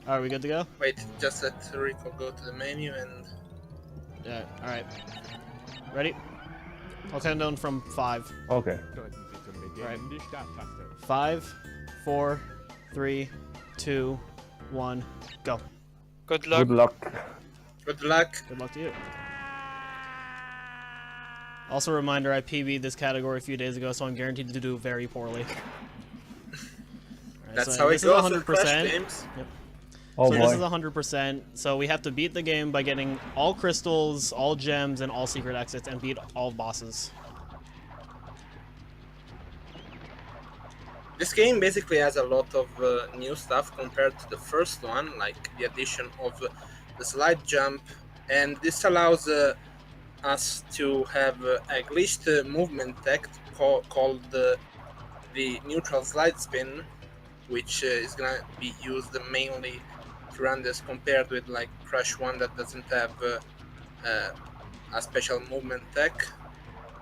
Are we good to go? Wait, just let Riko go to the menu and... Yeah, alright. Ready? I'll count down from 5. Okay. Alright. 5, 4, 3, 2, 1, go. Good luck. Good luck. Good luck. Good luck to you. Also, a reminder, I PB'd this category a few days ago, so I'm guaranteed to do very poorly. Right, That's so how it this goes is with 100%. Crash games. Yep. Oh So boy. this is 100%, so we have to beat the game by getting all crystals, all gems, and all secret exits, and beat all bosses. This game basically has a lot of new stuff compared to the first one, like the addition of the slide jump, and this allows us to have a glitched movement tech called the neutral slide spin, which is gonna be used mainly to run this compared with like Crash 1 that doesn't have a special movement tech,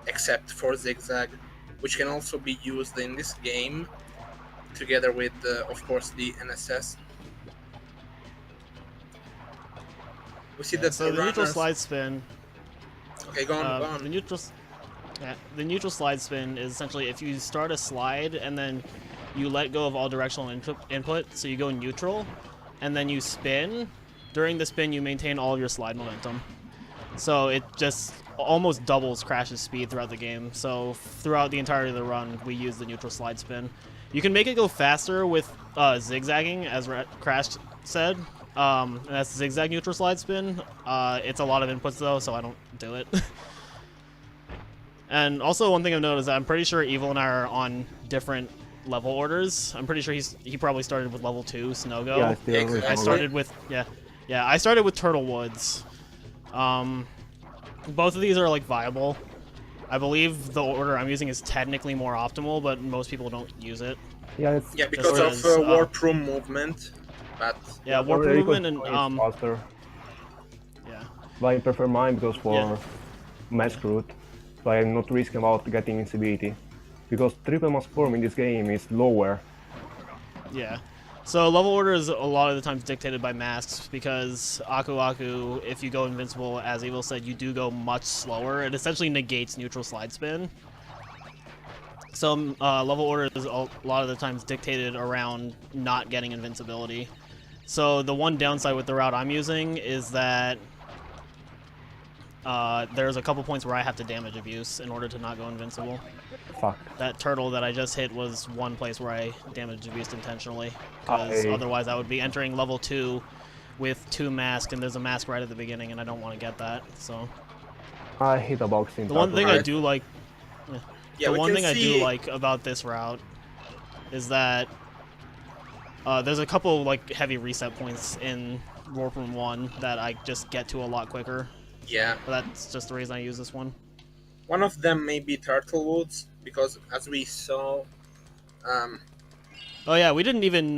except for zigzag, which can also be used in this game together with, of course, the NSS. We see that So the neutral runners... slide spin. Okay, go on, go on. The neutral slide spin is essentially if you start a slide and then you let go of all directional input, so you go neutral, and then you spin. During the spin, you maintain all of your slide momentum. So it just almost doubles Crash's speed throughout the game. So throughout the entirety of the run, we use the neutral slide spin. You can make it go faster with zigzagging, as Crash said. And that's zigzag neutral slide spin. It's a lot of inputs though, so I don't do it. And also one thing I've noticed is that I'm pretty sure Evil and I are on different level orders. I'm pretty sure he probably started with level 2, Snowgo. Yeah, still Exactly. I started with I started with Turtle Woods. Both of these are like viable. I believe the order I'm using is technically more optimal, but most people don't use it. Yeah, it's Yeah, because Just of as, warp room movement, but Yeah, warp Rico's movement and is faster. yeah. But I prefer mine because for Yeah. mask route, so I'm not risking about getting invincibility. Because triple mask form in this game is lower. Yeah. So level order is a lot of the times dictated by masks because Aku Aku, if you go invincible, as Evil said, you do go much slower. It essentially negates neutral slide spin. So level order is a lot of the times dictated around not getting invincibility. So the one downside with the route I'm using is that there's a couple points where I have to damage abuse in order to not go invincible. Fuck. That turtle that I just hit was one place where I damage abused intentionally, because otherwise I would be entering level 2 with 2 masks, and there's a mask right at the beginning, and I don't want to get that. So I hit a box in the one thing I do like, yeah, the one thing I do like about this route is that there's a couple like heavy reset points in Warp Room 1 that I just get to a lot quicker. Yeah. But that's just the reason I use this one. One of them may be Turtle Woods, because as we saw... Oh yeah, we didn't even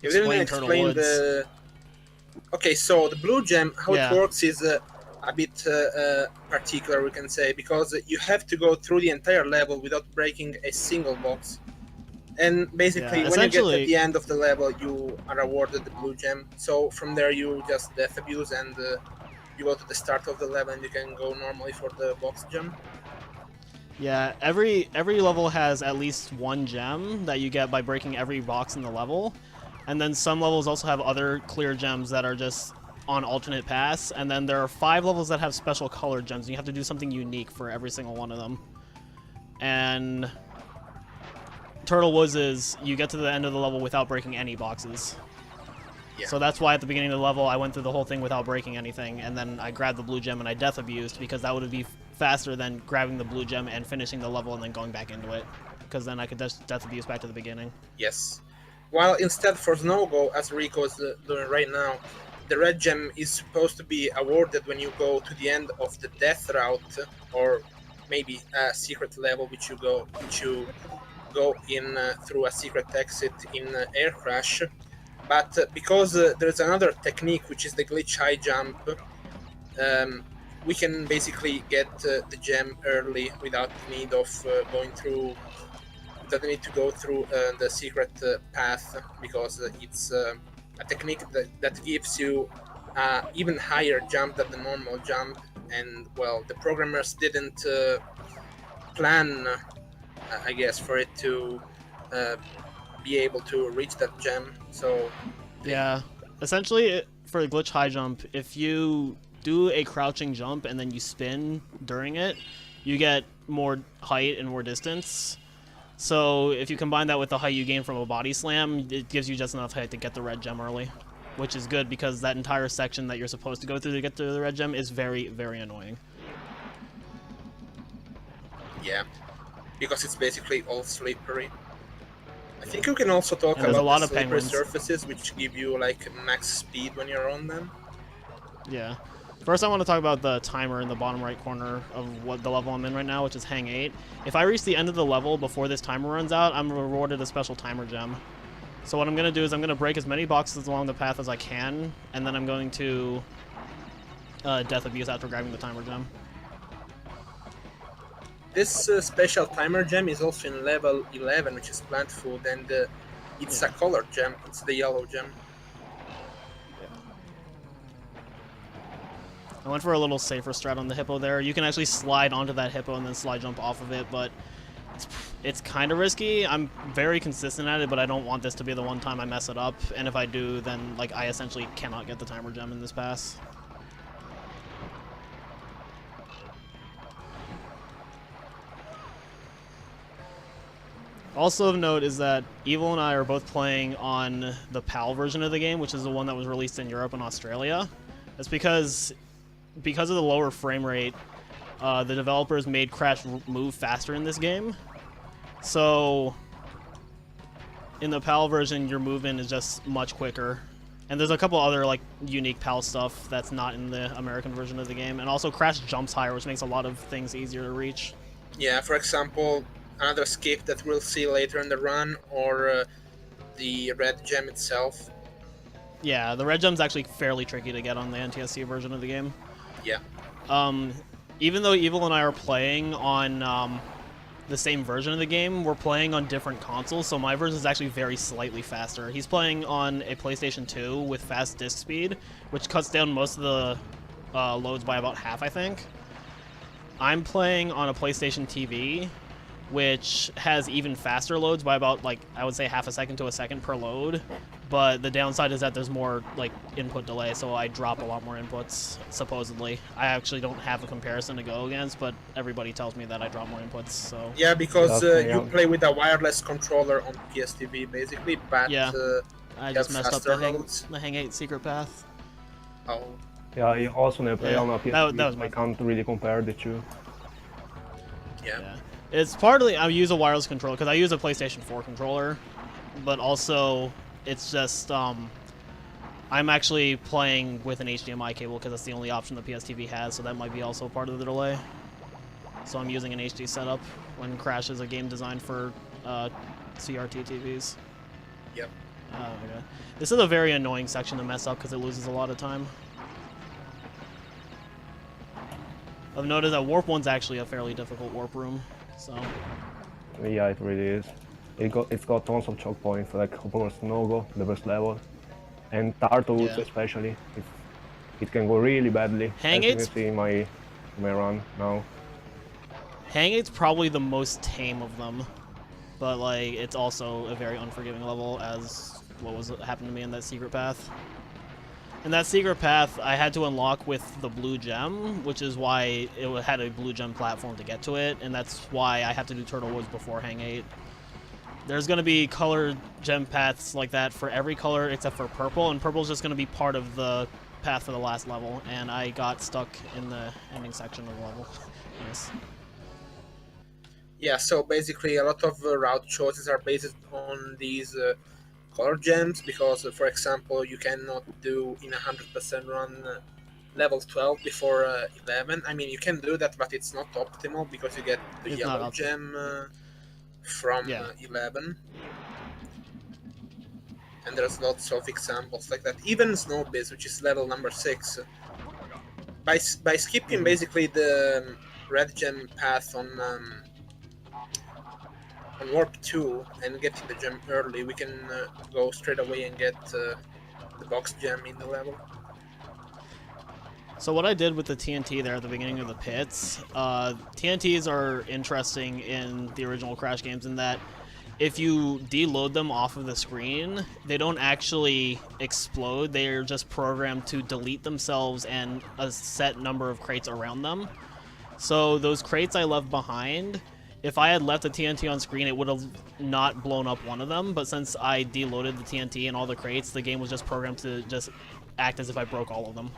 explain Turtle Woods. the... Okay, so the blue gem, how Yeah. it works is a bit particular, we can say, because you have to go through the entire level without breaking a single box. And basically, Yeah, when you get essentially- at the end of the level, you are awarded the blue gem. So from there, you just death abuse and you go to the start of the level and you can go normally for the box gem. Yeah, every level has at least one gem that you get by breaking every box in the level. And then some levels also have other clear gems that are just on alternate paths. And then there are 5 levels that have special colored gems, and you have to do something unique for every single one of them. And Turtle Woods is you get to the end of the level without breaking any boxes. Yeah. So that's why at the beginning of the level I went through the whole thing without breaking anything, and then I grabbed the blue gem and I death abused, because that would be faster than grabbing the blue gem and finishing the level and then going back into it, because then I could just death abuse back to the beginning. Yes. While instead for Snowgo, as Riko is doing right now, the red gem is supposed to be awarded when you go to the end of the death route, or maybe a secret level which you go in through a secret exit in Air Crash. But because there's another technique, which is the glitch high jump, we can basically get the gem early without the need of going through, without the need to go through the secret path, because it's a technique that gives you even higher jump than the normal jump, and well, the programmers didn't plan, I guess, for it to be able to reach that gem. So Yeah, essentially for glitch high jump, if you do a crouching jump and then you spin during it, you get more height and more distance. So if you combine that with the height you gain from a body slam, it gives you just enough height to get the red gem early, which is good because that entire section that you're supposed to go through to get to the red gem is very, very annoying. yeah, because it's basically all slippery. I think you can also talk And there's about a lot the of slippery penguins. surfaces, which give you like max speed when you're on them. Yeah. First, I want to talk about the timer in the bottom right corner of what the level I'm in right now, which is Hang 8. If I reach the end of the level before this timer runs out, I'm rewarded a special timer gem. So what I'm going to do is I'm going to break as many boxes along the path as I can, and then I'm going to Death Abuse after grabbing the timer gem. This special timer gem is also in level 11, which is plant food, and it's a colored gem. It's the yellow gem. I went for a little safer strat on the hippo there. You can actually slide onto that hippo and then slide jump off of it, but it's kind of risky. I'm very consistent at it, but I don't want this to be the one time I mess it up. And if I do, then like I essentially cannot get the timer gem in this pass. Also of note is that Evil and I are both playing on the PAL version of the game, which is the one that was released in Europe and Australia. That's because of the lower frame rate, the developers made Crash move faster in this game. So in the PAL version, your movement is just much quicker. And there's a couple other like unique PAL stuff that's not in the American version of the game. And also Crash jumps higher, which makes a lot of things easier to reach. Yeah, for example, another skip that we'll see later in the run, or the red gem itself. Yeah, the red gem's actually fairly tricky to get on the NTSC version of the game. Yeah. Even though Evil and I are playing on the same version of the game, we're playing on different consoles, so my version is actually very slightly faster. He's playing on a PlayStation 2 with fast disk speed, which cuts down most of the loads by about half, I think. I'm playing on a PlayStation TV, which has even faster loads by about, like, I would say half a second to a second per load. But the downside is that there's more, like, input delay, so I drop a lot more inputs, supposedly. I actually don't have a comparison to go against, but everybody tells me that I drop more inputs, so... Yeah, because Okay, you play with a wireless controller on PSTV, basically, but Yeah. I just messed up faster the loads. Hang 8 secret path. Oh, Yeah, I also never play Yeah, on a PS. that was my I can't really compare the two. yeah. Yeah. It's partly I use a wireless controller because I use a PlayStation 4 controller, but also it's just I'm actually playing with an HDMI cable because that's the only option the PSTV has, so that might be also part of the delay. So I'm using an HD setup when Crash is a game designed for CRT TVs. Yep. Oh my god. This is a very annoying section to mess up because it loses a lot of time. I've noticed that Warp 1's actually a fairly difficult warp room, so... Yeah, it really is. It's got tons of choke points, like of course No-Go, the first level, and Turtles Yeah. especially. It can go really badly, Hang as you can Eight's- see in my run now. Hang 8's probably the most tame of them, but like it's also a very unforgiving level, as what was happened to me in that secret path. And that secret path I had to unlock with the blue gem, which is why it had a blue gem platform to get to it, and that's why I have to do Turtle Woods before Hang 8. There's going to be colored gem paths like that for every color except for purple, and purple's just going to be part of the path for the last level, and I got stuck in the ending section of the level. Yes. Yeah, so basically a lot of route choices are based on these color gems, because for example you cannot do in 100% run level 12 before 11. I mean, you can do that, but it's not optimal because you get the It's yellow not gem from Yeah. 11. And there's lots of examples like that. Even Snowbiz, which is level number 6, by skipping basically the red gem path on Warp 2 and getting the gem early, we can go straight away and get the box gem in the level. So what I did with the TNT there at the beginning of the pits, TNTs are interesting in the original Crash games in that if you deload them off of the screen, they don't actually explode. They're just programmed to delete themselves and a set number of crates around them. So those crates I left behind, if I had left the TNT on screen, it would have not blown up one of them. But since I deloaded the TNT and all the crates, the game was just programmed to just act as if I broke all of them.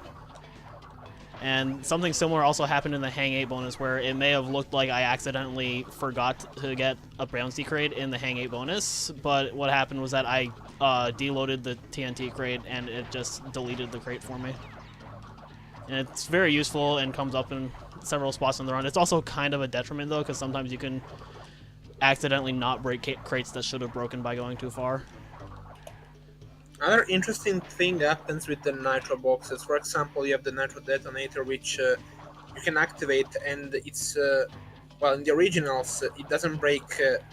And something similar also happened in the Hang 8 bonus, where it may have looked like I accidentally forgot to get a bouncy crate in the Hang 8 bonus, but what happened was that I deloaded the TNT crate and it just deleted the crate for me. And it's very useful and comes up in several spots on the run. It's also kind of a detriment though, because sometimes you can accidentally not break crates that should have broken by going too far. Another interesting thing happens with the nitro boxes. For example, you have the nitro detonator, which you can activate, and it's well, in the originals it doesn't break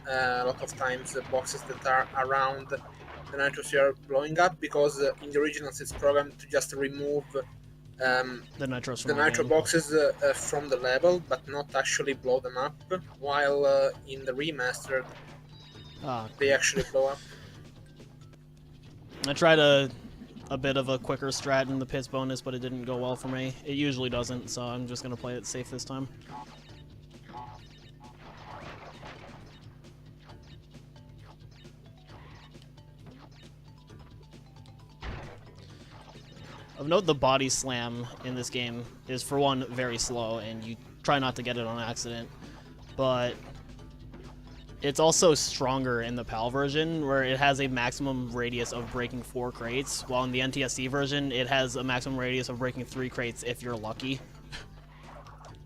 a lot of times the boxes that are around the nitro sphere blowing up, because in the originals it's programmed to just remove The nitros the from the nitro game. boxes from the level, but not actually blow them up. While in the remastered, they actually blow up. I tried a bit of a quicker strat in the pits bonus, but it didn't go well for me. It usually doesn't, so I'm just going to play it safe this time. Of note, the body slam in this game is, for one, very slow, and you try not to get it on accident. But it's also stronger in the PAL version, where it has a maximum radius of breaking 4 crates, while in the NTSC version, it has a maximum radius of breaking 3 crates if you're lucky.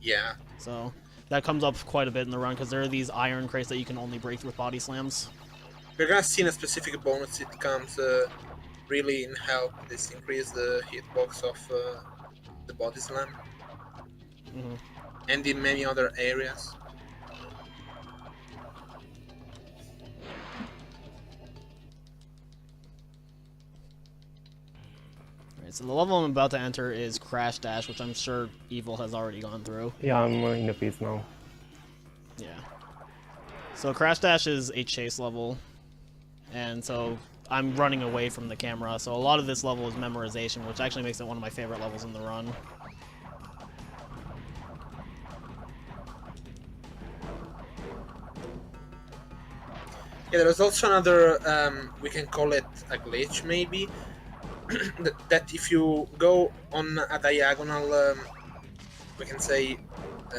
Yeah. So that comes up quite a bit in the run, because there are these iron crates that you can only break with body slams. We're gonna see in a specific bonus it comes really in help. This increase the hitbox of the body slam, and in many other areas. Alright, so the level I'm about to enter is Crash Dash, which I'm sure Evil has already gone through. Yeah, I'm in the pits now. Yeah. So Crash Dash is a chase level, and so I'm running away from the camera, so a lot of this level is memorization, which actually makes it one of my favorite levels in the run. Yeah, there was also another, we can call it a glitch maybe, that if you go on a diagonal, we can say,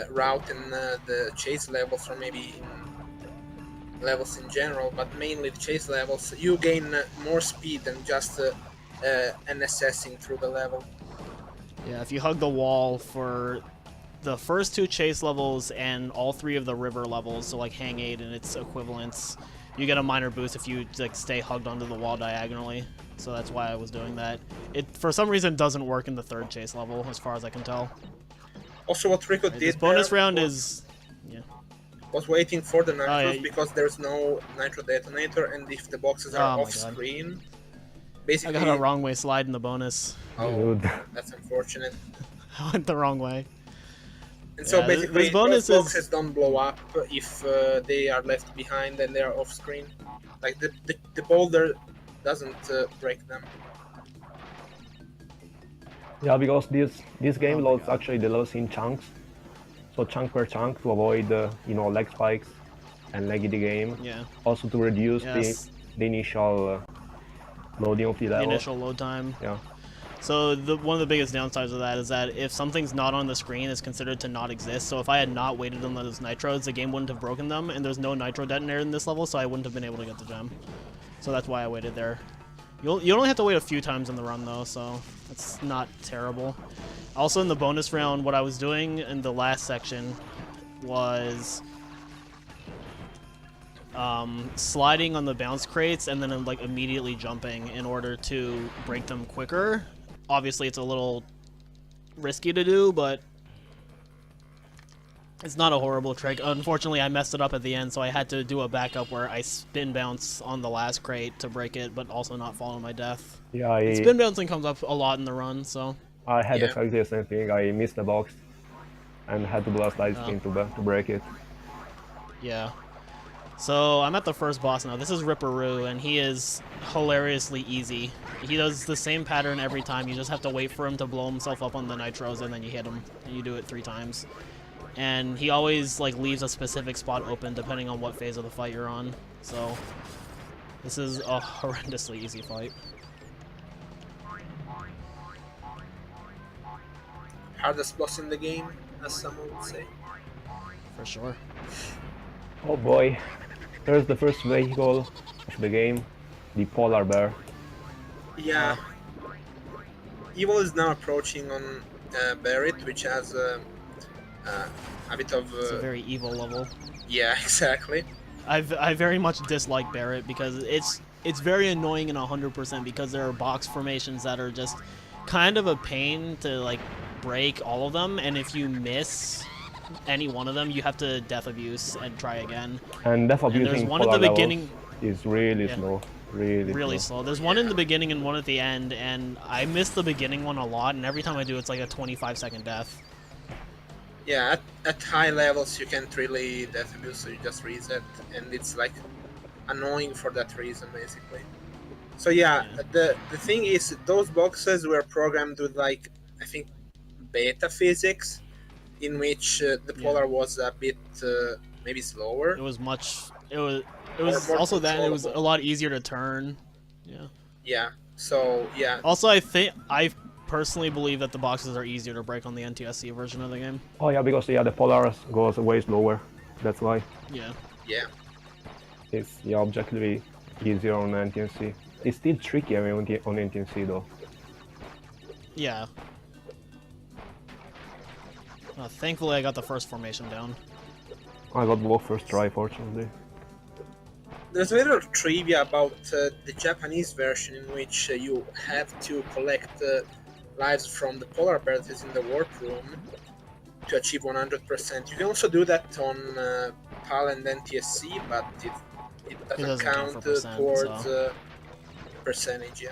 route in the chase levels, or maybe in levels in general, but mainly the chase levels, you gain more speed than just NSSing through the level. Yeah, if you hug the wall for the first 2 chase levels and all 3 of the river levels, so like Hang 8 and its equivalents, you get a minor boost if you like stay hugged onto the wall diagonally. So that's why I was doing that. It, for some reason, doesn't work in the 3rd chase level, as far as I can tell. Also, what Riko did This bonus there round is... yeah. was waiting for the nitros, yeah. because there's no nitro detonator, and if the boxes are off screen, basically... I got a wrong way slide in the bonus. Oh, Dude. that's unfortunate. I went the wrong way. And so Yeah, basically, this bonus those is- boxes don't blow up if they are left behind and they are off screen. Like the boulder doesn't break them. Yeah, because this game Oh my loads God. actually the levels in chunks, so chunk per chunk to avoid lag spikes and laggy the game. Yeah. Also to reduce Yes. the initial loading of the The level. initial load time. Yeah. So one of the biggest downsides of that is that if something's not on the screen, it's considered to not exist. So if I had not waited on those nitros, the game wouldn't have broken them, and there's no nitro detonator in this level, so I wouldn't have been able to get the gem. So that's why I waited there. You only have to wait a few times in the run though, so that's not terrible. Also in the bonus round, what I was doing in the last section was sliding on the bounce crates and then like immediately jumping in order to break them quicker. Obviously it's a little risky to do, but It's not a horrible trick. Unfortunately, I messed it up at the end, so I had to do a backup where I spin bounce on the last crate to break it, but also not fall to my death. Yeah, And spin bouncing comes up a lot in the run, so... I had Yeah. exactly the same thing. I missed the box and had to do a slide spin to break it. Yeah. So I'm at the first boss now. This is Ripperoo, and he is hilariously easy. He does the same pattern every time. You just have to wait for him to blow himself up on the nitros, and then you hit him. And you do it 3 times. And he always like leaves a specific spot open depending on what phase of the fight you're on. So this is a horrendously easy fight. Hardest boss in the game, as someone would say. For sure. Oh boy. Here's the first vehicle of the game, the polar bear. Yeah. Evil is now approaching on Barrett, which has a bit of... It's a very evil level. Yeah, exactly. I very much dislike Barrett because it's very annoying in 100% because there are box formations that are just kind of a pain to like break all of them, and if you miss any one of them, you have to death abuse and try again. And death abusing there's one at polar the beginning is really slow. Really slow. There's one in the beginning and one at the end, and I miss the beginning one a lot, and every time I do, it's like a 25-second death. Yeah, at high levels you can't really death abuse, so you just reset, and it's like annoying for that reason, basically. So yeah, the thing is, those boxes were programmed with like, I think, beta physics, in which the polar was a bit maybe slower. It was also that it was a lot easier to turn. Yeah. Yeah. So yeah. Also, I personally believe that the boxes are easier to break on the NTSC version of the game. Oh yeah, because the polar goes way slower. That's why. Yeah. Yeah. It's objectively easier on NTSC. It's still trickier on NTSC though. Yeah. Thankfully, I got the first formation down. I got both first try, fortunately. There's a little trivia about the Japanese version in which you have to collect lives from the polar bear that is in the warp room to achieve 100%. You can also do that on PAL and NTSC, but it doesn't count towards percentage, yeah.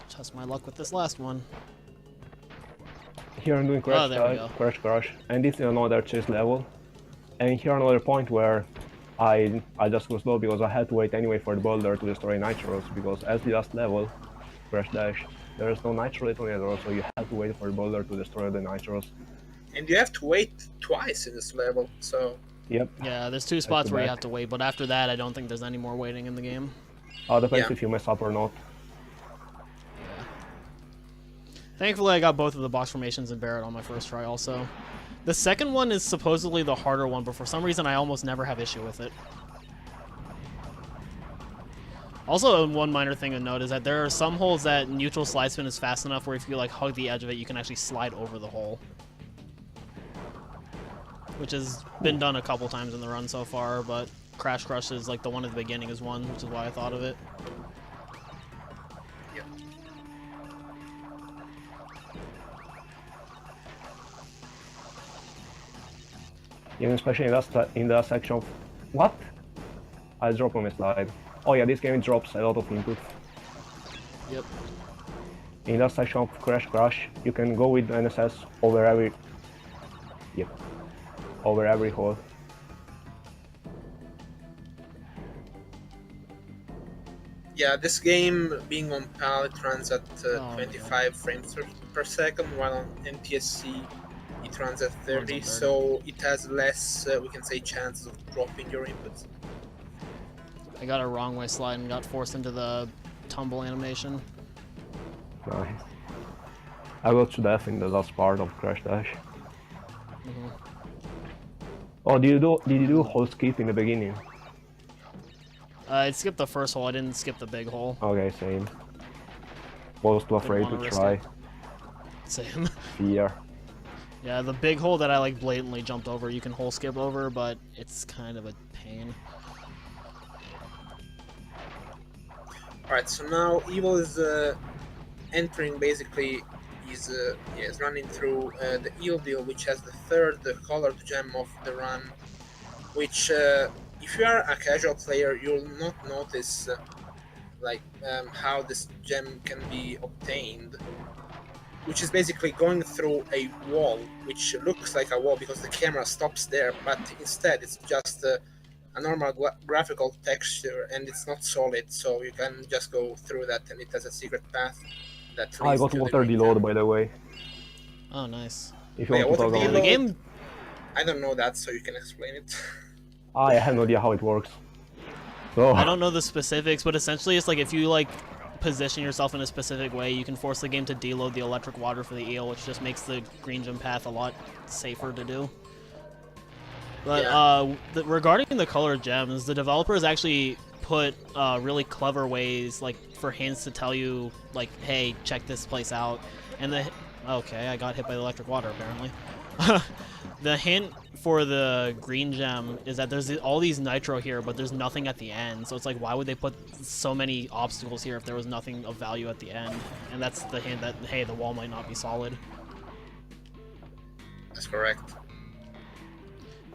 Test my luck with this last one. Here I'm doing crash, and this is another chase level. And here another point where I just go slow because I had to wait anyway for the boulder to destroy nitros, because as the last level, crash dash, there is no nitro detonator, so you have to wait for the boulder to destroy the nitros. And you have to wait twice in this level, so... Yep. Yeah, there's 2 spots where you have to wait, but after that, I don't think there's any more waiting in the game. Depends if you mess up or not. Thankfully, I got both of the box formations in Barrett on my first try also. The second one is supposedly the harder one, but for some reason I almost never have issue with it. Also, one minor thing to note is that there are some holes that neutral slide spin is fast enough where if you like hug the edge of it, you can actually slide over the hole. Which has been done a couple times in the run so far, but Crash Crush is like the one at the beginning is one, which is why I thought of it. Even especially in that section of... What? I dropped on my slide. Oh yeah, this game drops a lot of input. Yep. In that section of Crash, you can go with NSS over every... Yep. Over every hole. Yeah, this game, being on PAL, it runs at 25 frames per second, while on NTSC it runs at 30, so it has less, we can say, chances of dropping your inputs. I got a wrong way slide and got forced into the tumble animation. Nice. I got to death in the last part of Crash Dash. Oh, did you do hole skip in the beginning? I skipped the first hole, I didn't skip the big hole. Okay, same. Was too afraid to try. Same. Fear. Yeah, the big hole that I like blatantly jumped over, you can hole skip over, but it's kind of a pain. Alright, so now Evil is entering basically, is running through the Eel Deal, which has the third colored gem of the run, which if you are a casual player, you'll not notice how this gem can be obtained, which is basically going through a wall, which looks like a wall because the camera stops there, but instead it's just a normal graphical texture and it's not solid, so you can just go through that, and it has a secret path that I leads got to the water green deload, gem. by the way. Oh, nice. If you Oh, yeah, want to water talk Yeah, about the it. game. I don't know that, so you can explain it. I have no idea how it works. So I don't know the specifics, but essentially it's like if you like position yourself in a specific way, you can force the game to deload the electric water for the eel, which just makes the green gem path a lot safer to do. But Yeah. regarding the color gems, the developers actually put really clever ways, like for hints to tell you, like, hey, check this place out. And okay, I got hit by the electric water apparently. The hint for the green gem is that there's all these nitro here, but there's nothing at the end. So it's like, why would they put so many obstacles here if there was nothing of value at the end? And that's the hint that, hey, the wall might not be solid. That's correct.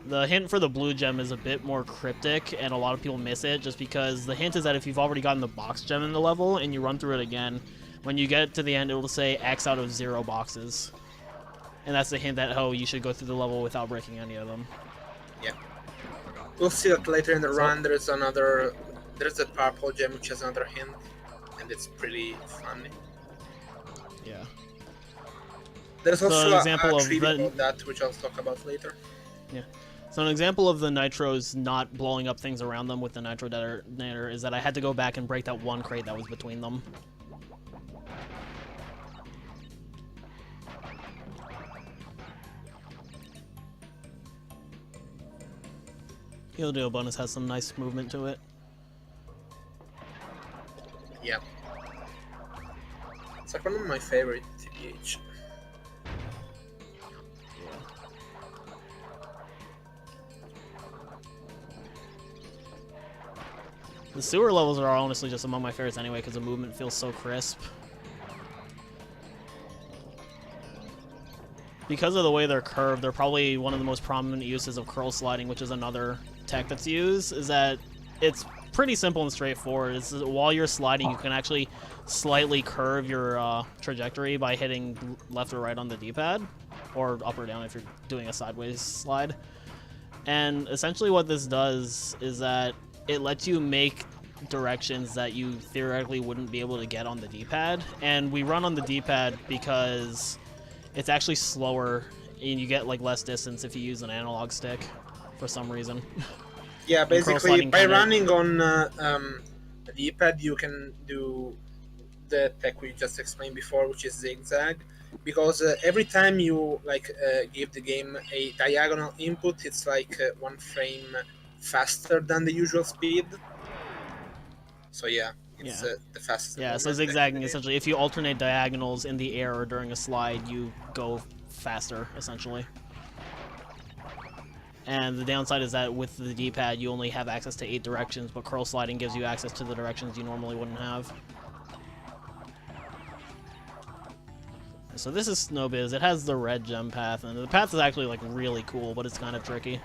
The hint for the blue gem is a bit more cryptic, and a lot of people miss it just because the hint is that if you've already gotten the box gem in the level and you run through it again, when you get to the end, it will say X out of 0 boxes. And that's the hint that, oh, you should go through the level without breaking any of them. Yeah. We'll see that later in the run. There's a purple gem which has another hint, and it's pretty funny. Yeah. There's also an example a of trivia the about that, which I'll talk about later. Yeah. So an example of the nitros not blowing up things around them with the nitro detonator is that I had to go back and break that one crate that was between them. Heal Deal bonus has some nice movement to it. Yeah. It's like one of my favorite TBH. The sewer levels are honestly just among my favorites anyway because the movement feels so crisp. Because of the way they're curved, they're probably one of the most prominent uses of curl sliding, which is another tech that's used, is that it's pretty simple and straightforward. It's while you're sliding, you can actually slightly curve your trajectory by hitting left or right on the D-pad, or up or down if you're doing a sideways slide. And essentially what this does is that it lets you make directions that you theoretically wouldn't be able to get on the D-pad. And we run on the D-pad because it's actually slower and you get like less distance if you use an analog stick for some reason. Yeah, basically by kinda... running on the D-pad you can do the tech we just explained before, which is zigzag, because every time you give the game a diagonal input, it's like 1 frame faster than the usual speed. So yeah, it's the fastest. Yeah, so zigzagging essentially, if you alternate diagonals in the air or during a slide, you go faster essentially. And the downside is that with the D-pad, you only have access to 8 directions, but curl sliding gives you access to the directions you normally wouldn't have. So this is Snowbiz. It has the red gem path, and the path is actually like really cool, but it's kind of tricky.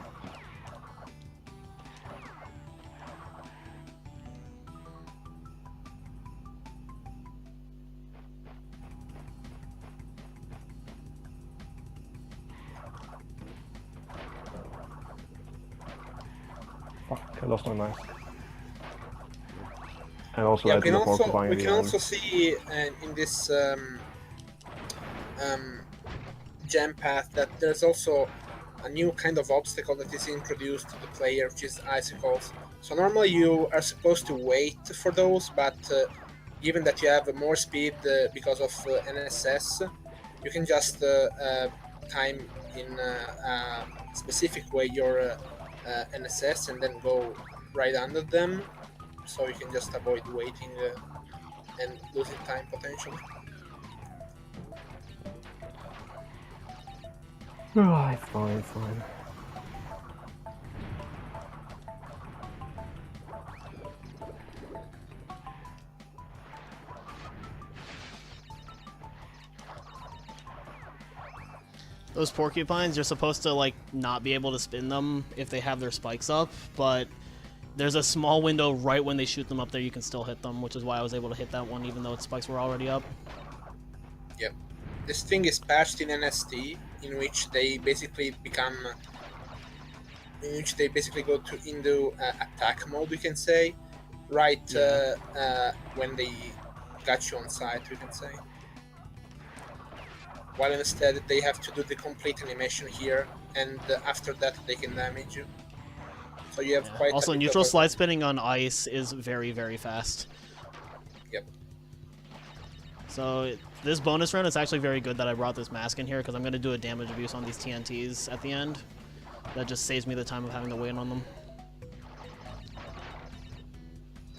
Fuck, I lost my knife. And also yeah, we can also see in this gem path that there's also a new kind of obstacle that is introduced to the player, which is icicles. So normally you are supposed to wait for those, but given that you have more speed because of NSS, you can just time in a specific way your NSS and then go right under them, so you can just avoid waiting and losing time potentially. Ah, it's fine, it's fine. Those porcupines, you're supposed to like not be able to spin them if they have their spikes up, but there's a small window right when they shoot them up there you can still hit them, which is why I was able to hit that one even though its spikes were already up. Yep. This thing is patched in NST, in which they basically become, in which they basically go into attack mode, we can say, right when they got you on sight, we can say. While instead they have to do the complete animation here, and after that they can damage you. So you have quite also a bit neutral of slide spinning on ice is very, very fast. Yep. So this bonus round, it's actually very good that I brought this mask in here because I'm going to do a damage abuse on these TNTs at the end. That just saves me the time of having to wait on them.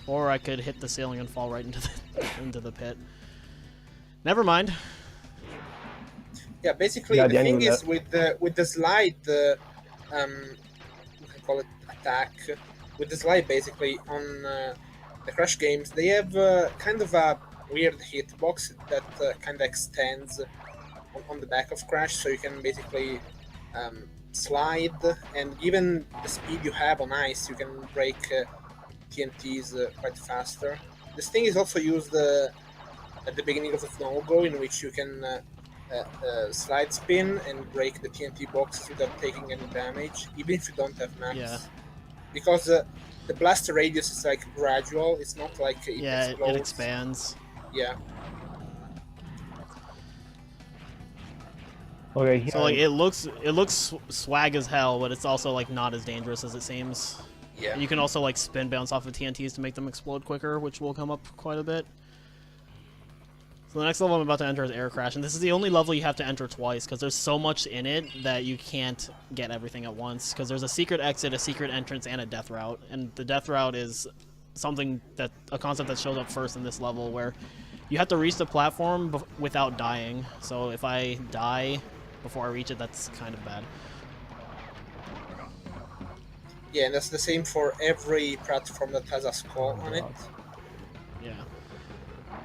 Or I could hit the ceiling and fall right into the pit. Never mind. Yeah, basically Yeah, the thing is with the slide, we can call it attack. With the slide, basically on the Crash games, they have kind of a weird hitbox that kind of extends on the back of Crash, so you can basically slide, and given the speed you have on ice, you can break TNTs quite faster. This thing is also used at the beginning of the no-go, in which you can slide spin and break the TNT boxes without taking any damage, even if you don't have max. Yeah. Because the blast radius is like gradual, it's not like it explodes. It expands. Yeah. Okay, here So like it looks swag as hell, but it's also like not as dangerous as it seems. Yeah. And you can also like spin bounce off of TNTs to make them explode quicker, which will come up quite a bit. So the next level I'm about to enter is Air Crash, and this is the only level you have to enter twice, because there's so much in it that you can't get everything at once, because there's a secret exit, a secret entrance, and a death route. And the death route is a concept that shows up first in this level, where you have to reach the platform without dying. So if I die before I reach it, that's kind of bad. Yeah, and that's the same for every platform that has a skull on it. Yeah.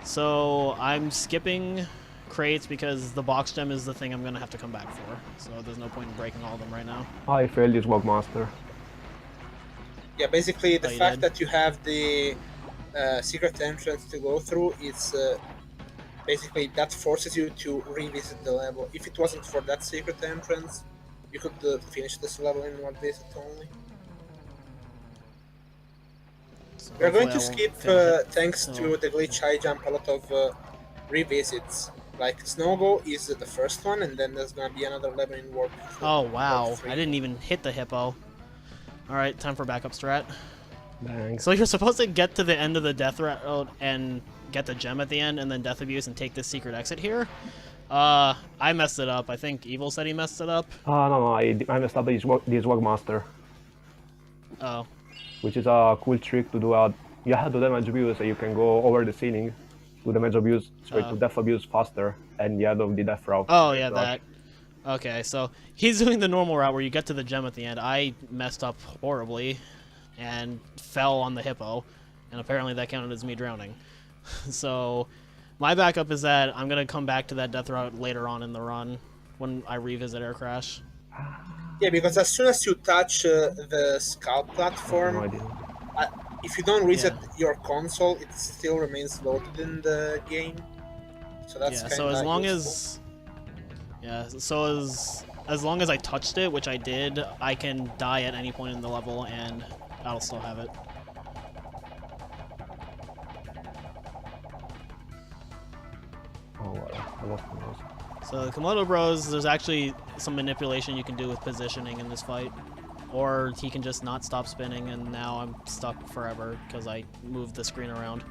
So I'm skipping crates because the box gem is the thing I'm going to have to come back for. So there's no point in breaking all of them right now. I failed this Wogmaster. Yeah, basically the you fact did? that you have the secret entrance to go through, it's basically that forces you to revisit the level. If it wasn't for that secret entrance, you could finish this level in one visit only. So We're going to hopefully I skip, won't finish it. thanks to the glitch high jump, a lot of revisits. Like Snowgo is the first one, and then there's gonna be another level in Warp 2. Oh wow, Warp 3. I didn't even hit the hippo. Alright, time for backup strat. Thanks. So you're supposed to get to the end of the death route and get the gem at the end, and then death abuse and take this secret exit here. I messed it up. I think Evil said he messed it up. No, I messed up this Wogmaster, Oh. which is a cool trick to do. You have to damage abuse, so you can go over the ceiling to damage abuse, straight to death abuse faster, and the end of the death route. Oh yeah, that. Okay, so he's doing the normal route where you get to the gem at the end. I messed up horribly and fell on the hippo, and apparently that counted as me drowning. So my backup is that I'm going to come back to that death route later on in the run when I revisit Air Crash. Yeah, because as soon as you touch the scout platform, No idea. if you don't reset your console, it still remains loaded in the game. So that's Yeah, kind so of as long useful. as long as I touched it, which I did, I can die at any point in the level and I'll still have it. Oh, I lost my mouse. So the Komodo Bros, there's actually some manipulation you can do with positioning in this fight. Or he can just not stop spinning, and now I'm stuck forever because I moved the screen around.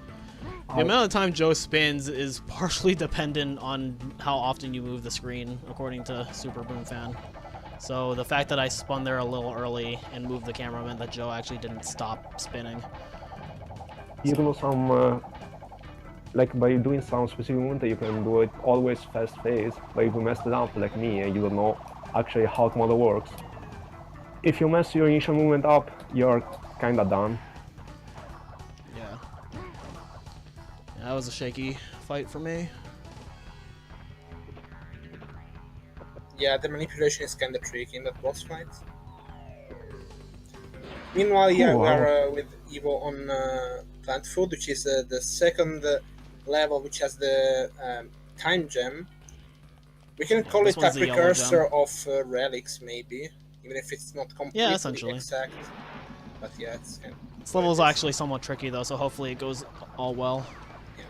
The amount of time Joe spins is partially dependent on how often you move the screen, according to Super Boom Fan. So the fact that I spun there a little early and moved the camera meant that Joe actually didn't stop spinning. You can do some, like by doing some specific movement, you can do it always fast phase. But if you messed it up like me and you don't know actually how the model works. If you mess your initial movement up, you're kinda done. Yeah. That was a shaky fight for me. Yeah, the manipulation is kind of tricky in that boss fight. Meanwhile, yeah, Ooh, we wow. are with Evo on Plant Food, which is the second level, which has the time gem. We can call this it a one's the yellow precursor gem. of relics, maybe, even if it's not completely essentially. exact. But yeah, it's kind of This what level it is is. actually somewhat tricky though, so hopefully it goes all well. Yeah.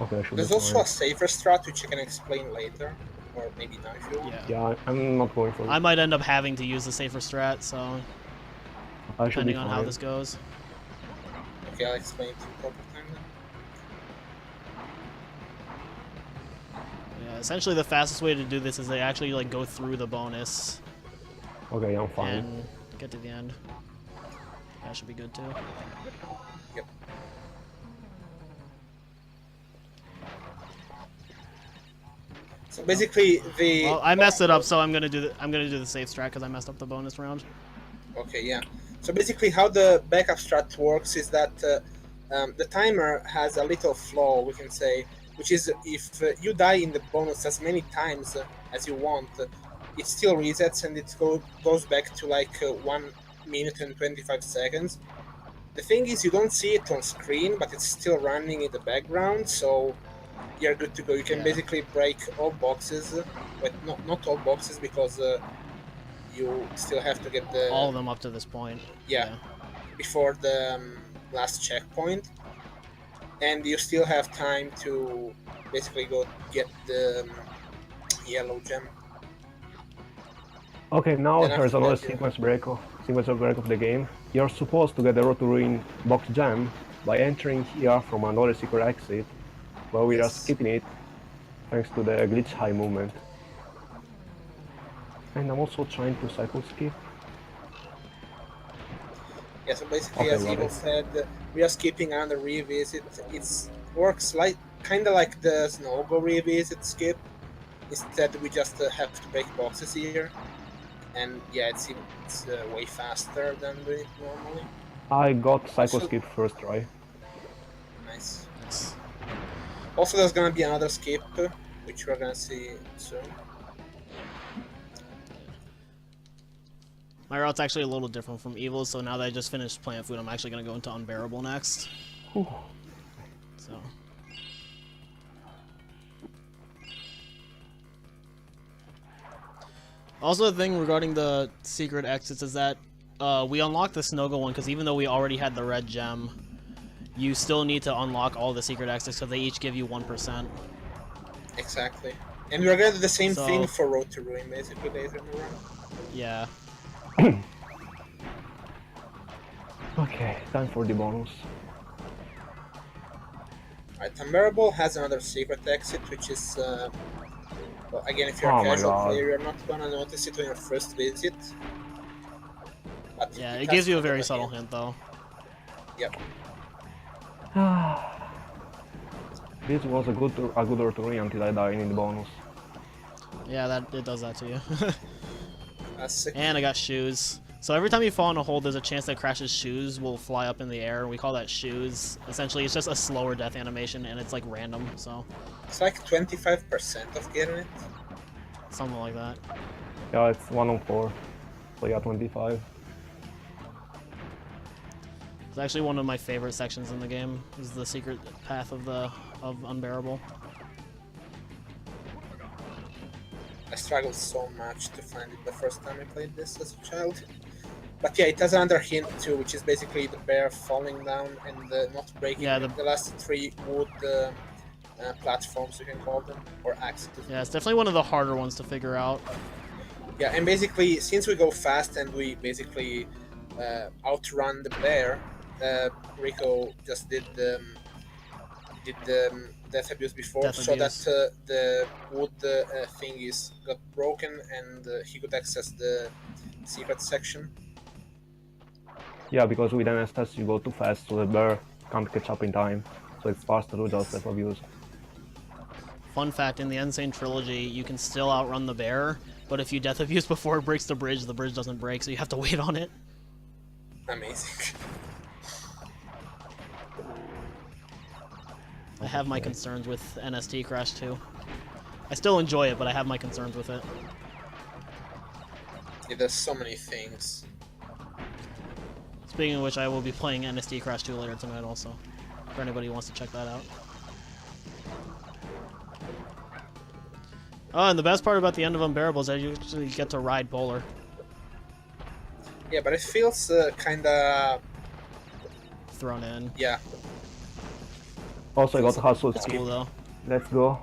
Okay, I should There's be also fine. a safer strat which you can explain later, or maybe now if you want. Yeah. Yeah, I'm not going for it. I might end up having to use the safer strat, so I should be depending on how fine. this goes. Okay, I'll explain it in proper time then. Yeah, essentially the fastest way to do this is to actually like go through the bonus Okay, I'm fine. and get to the end. That should be good too. Yep. So basically, the Well, I messed it up, so I'm gonna do the safe strat because I messed up the bonus round. Okay, yeah. So basically, how the backup strat works is that the timer has a little flaw, we can say, which is if you die in the bonus as many times as you want, it still resets and it goes back to like 1 minute and 25 seconds. The thing is, you don't see it on screen, but it's still running in the background, so you're good to go. You can Yeah. basically break all boxes, but not all boxes because you still have to get the All of them up to this point. yeah. before the last checkpoint, and you still have time to basically go get the yellow gem. Okay, now Then here's after another that, sequence of break of the game. You're supposed to get the Road to Ruin box gem by entering here from another secret exit, where we are yes. skipping it thanks to the glitch high movement. And I'm also trying to cycle skip. Yeah, so basically, Okay, as got Evil it. said, we are skipping another revisit. It works like kind of like the Snow Go revisit skip. Instead, we just have to break boxes here, and yeah, it's way faster than doing it normally. I got cycle Also, skip first try. nice. Nice. Also, there's gonna be another skip, which we're gonna see soon. My route's actually a little different from Evil, so now that I just finished Plant Food, I'm actually gonna go into Unbearable next. Whew. So. Also, the thing regarding the secret exits is that we unlocked the Snoggle one because even though we already had the red gem, you still need to unlock all the secret exits because they each give you 1%. Exactly. And we're gonna do the same So- thing for Road to Ruin, basically, later in the run. Yeah. Okay, time for the bonus. Alright, Unbearable has another secret exit, which is, well, again, if you're Oh a my casual God. player, you're not gonna notice it on your first visit. But Yeah, it has gives you a kind of very subtle hint, though. Yep. This was a good Road to Ruin until I died in the bonus. Yeah, it does that to you. Classic. And I got shoes. So every time you fall in a hole, there's a chance that Crash's shoes will fly up in the air. We call that shoes. Essentially, it's just a slower death animation, and it's like random, so It's like 25% of getting it. something like that. Yeah, it's 1 on 4. So yeah, 25. It's actually one of my favorite sections in the game. Is the secret path of Unbearable. I struggled so much to find it the first time I played this as a child. But yeah, it has another hint too, which is basically the bear falling down and not breaking Yeah, the last 3 wood platforms, you can call them, or axes. Yeah, it's definitely one of the harder ones to figure out. Yeah, and basically, since we go fast and we basically outrun the bear, Riko just did the death abuse before, Death so abuse. that the wood thingies got broken and he could access the secret section. Yeah, because with NSS you go too fast, so the bear can't catch up in time. so it's faster to just death abuse. Fun fact, in the Insane Trilogy, you can still outrun the bear, but if you death abuse before it breaks the bridge doesn't break, so you have to wait on it. Amazing. I have my concerns with NST Crash 2. I still enjoy it, but I have my concerns with it. It does so many things. Speaking of which, I will be playing NST Crash 2 later tonight also, for anybody who wants to check that out. Oh, and the best part about the end of Unbearable is that you actually get to ride Polar. Yeah, but it feels kinda... Thrown in. Yeah. Also, I got hustle It's skip. cool though. Let's go.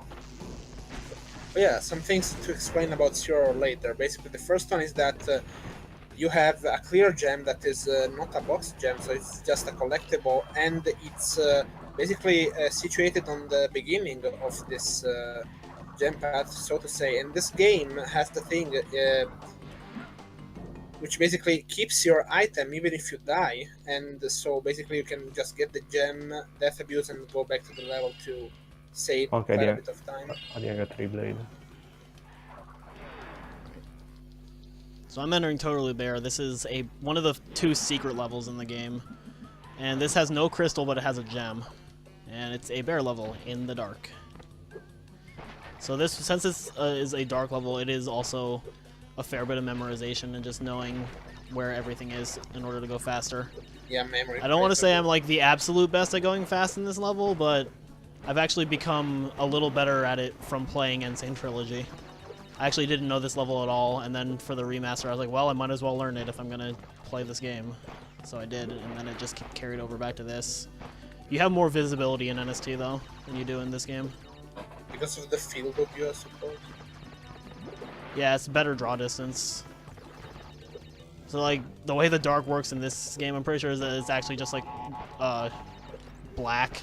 But yeah, some things to explain about Zero later. Basically, the first one is that you have a clear gem that is not a box gem, so it's just a collectible, and it's basically situated on the beginning of this gem path, so to say. And this game has the thing which basically keeps your item even if you die, and so basically you can just get the gem, death abuse, and go back to the level to save Okay, quite a yeah. bit of time. I didn't get 3 blade. So I'm entering Totally Bare. This is one of the 2 secret levels in the game. And this has no crystal, but it has a gem. And it's a bear level in the dark. So this, since this is a dark level, it is also a fair bit of memorization and just knowing where everything is in order to go faster. Yeah, memory. I don't want to say I'm like the absolute best at going fast in this level, but I've actually become a little better at it from playing Insane Trilogy. I actually didn't know this level at all, and then for the remaster I was like, well, I might as well learn it if I'm going to play this game. So I did, and then it just carried over back to this. You have more visibility in NST, though, than you do in this game. Because of the field of view, I suppose. Yeah, it's better draw distance. So, like, the way the dark works in this game, I'm pretty sure is that it's actually just, like, black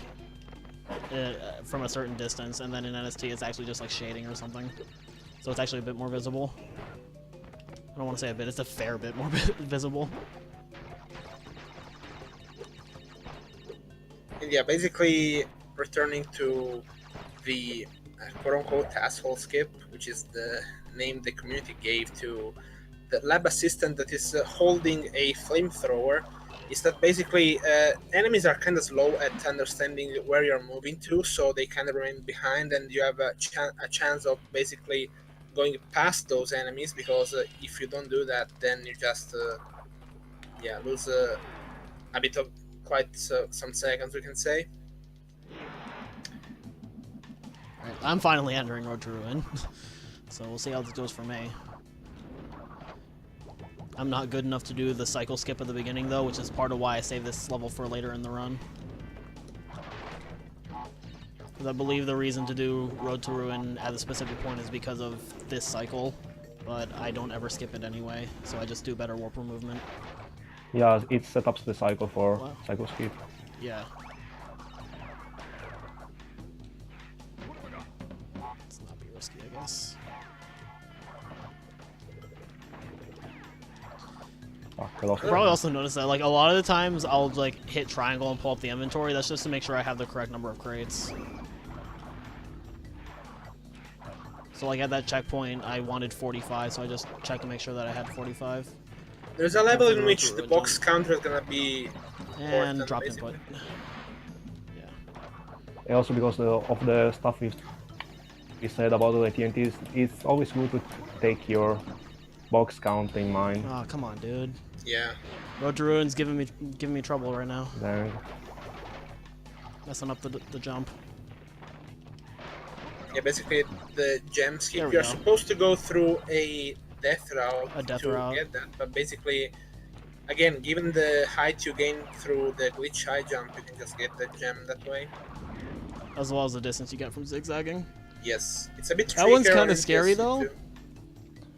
from a certain distance, and then in NST it's actually just, like, shading or something. So it's actually a bit more visible. I don't want to say a bit, it's a fair bit more visible. And yeah, basically returning to the quote-unquote asshole skip, which is the name the community gave to the lab assistant that is holding a flamethrower, is that basically enemies are kind of slow at understanding where you're moving to, so they kind of remain behind, and you have a chance of basically going past those enemies, because if you don't do that, then you just yeah, lose a bit of quite some seconds, we can say. Alright, I'm finally entering Road to Ruin, so we'll see how this goes for me. I'm not good enough to do the cycle skip at the beginning, though, which is part of why I saved this level for later in the run. Because I believe the reason to do Road to Ruin at a specific point is because of this cycle, but I don't ever skip it anyway, so I just do better warp movement. Yeah, it set up the cycle for Wow. cycle skip. Yeah. Let's not be risky, I guess. Fuck, I lost You probably also notice that, like, a lot of the times I'll, like, hit triangle and pull up the inventory. That's just to make sure I have the correct number of crates. So, like, at that checkpoint, I wanted 45, so I just checked to make sure that I had 45. There's a level in which the box counter is gonna be And important, drop basically. input. Yeah. And also because of the stuff we said about the TNTs, it's always good to take your box count in mind. Oh, come on, dude. Yeah. Road to Ruin's giving me trouble right now. Then Messing up the jump. Yeah, basically the gem There skip, we you're go. supposed to go through a death route to get that, but basically, again, given the height you gain through the glitch high jump, you can just get the gem that way. As well as the distance you get from zigzagging. Yes, it's a bit That one's trickier kinda on scary, DLC though. too.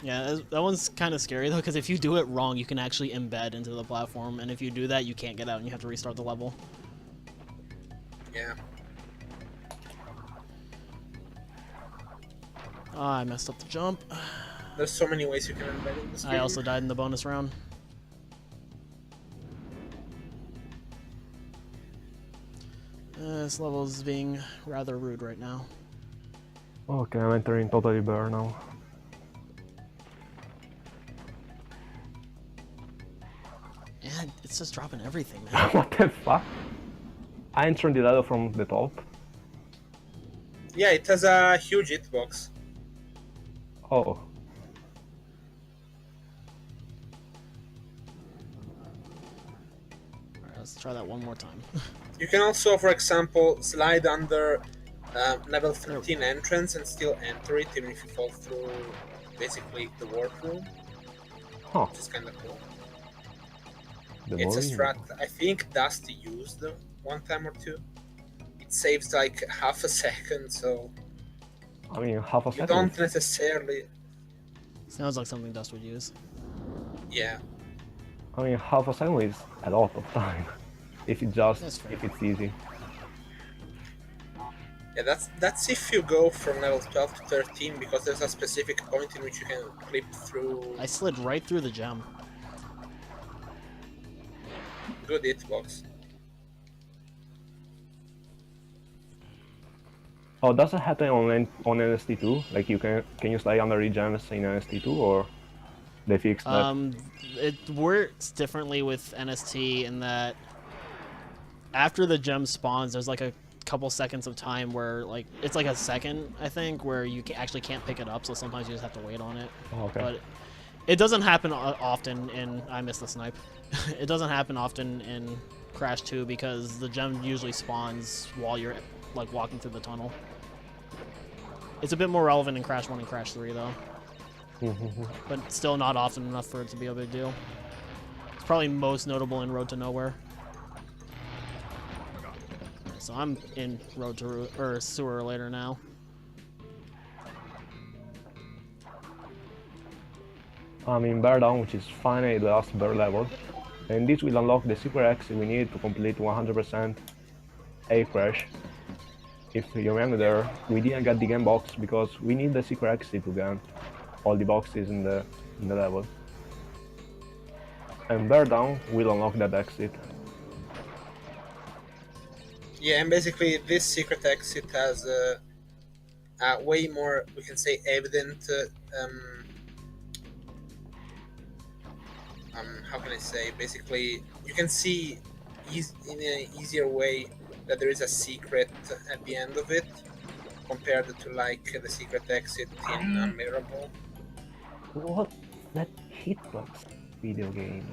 Yeah, that one's kind of scary, though, because if you do it wrong, you can actually embed into the platform, and if you do that, you can't get out and you have to restart the level. Yeah. Oh, I messed up the jump. There's so many ways you can embed in this game. I also died in the bonus round. This level is being rather rude right now. Okay, I'm entering totally bare now. And it's just dropping everything, man. What the fuck? I entered the level from the top. Yeah, it has a huge hitbox. Oh. Alright, let's try that one more time. You can also, for example, slide under level 13 entrance and still enter it even if you fall through basically the warp room. Huh. Which is kind of cool. The It's a volume. strat I think Dusty used one time or two. It saves like half a second, so I mean, half a you second. don't necessarily. Sounds like something Dust would use. Yeah. I mean, half a second is a lot of time. If it That's just, fair. if it's easy. Yeah, that's if you go from level 12 to 13 because there's a specific point in which you can clip through. I slid right through the gem. Good hitbox. Oh, does it happen on NST2? Like you can you slide under gems in NST2 or they fixed that? It works differently with NST in that after the gem spawns, there's like a couple seconds of time where like it's like a second, I think, where you actually can't pick it up. So sometimes you just have to wait on it. Oh, okay. But it doesn't happen often in. I missed the snipe. It doesn't happen often in Crash 2 because the gem usually spawns while you're like walking through the tunnel. It's a bit more relevant in Crash 1 and Crash 3 though, but still not often enough for it to be a big deal. It's probably most notable in Road to Nowhere. So I'm in Road to Sewer later now. I'm in Bear Down, which is finally the last bear level, and this will unlock the secret exit we need to complete 100% A Crash. If you remember there, we didn't get the game box because we need the secret exit to get all the boxes in the level. And Bear Down will unlock that exit. Yeah, and basically this secret exit has a way more, we can say, evident. How can I say? Basically, you can see in an easier way that there is a secret at the end of it, compared to like the secret exit in Mirable. What? That hitbox video game.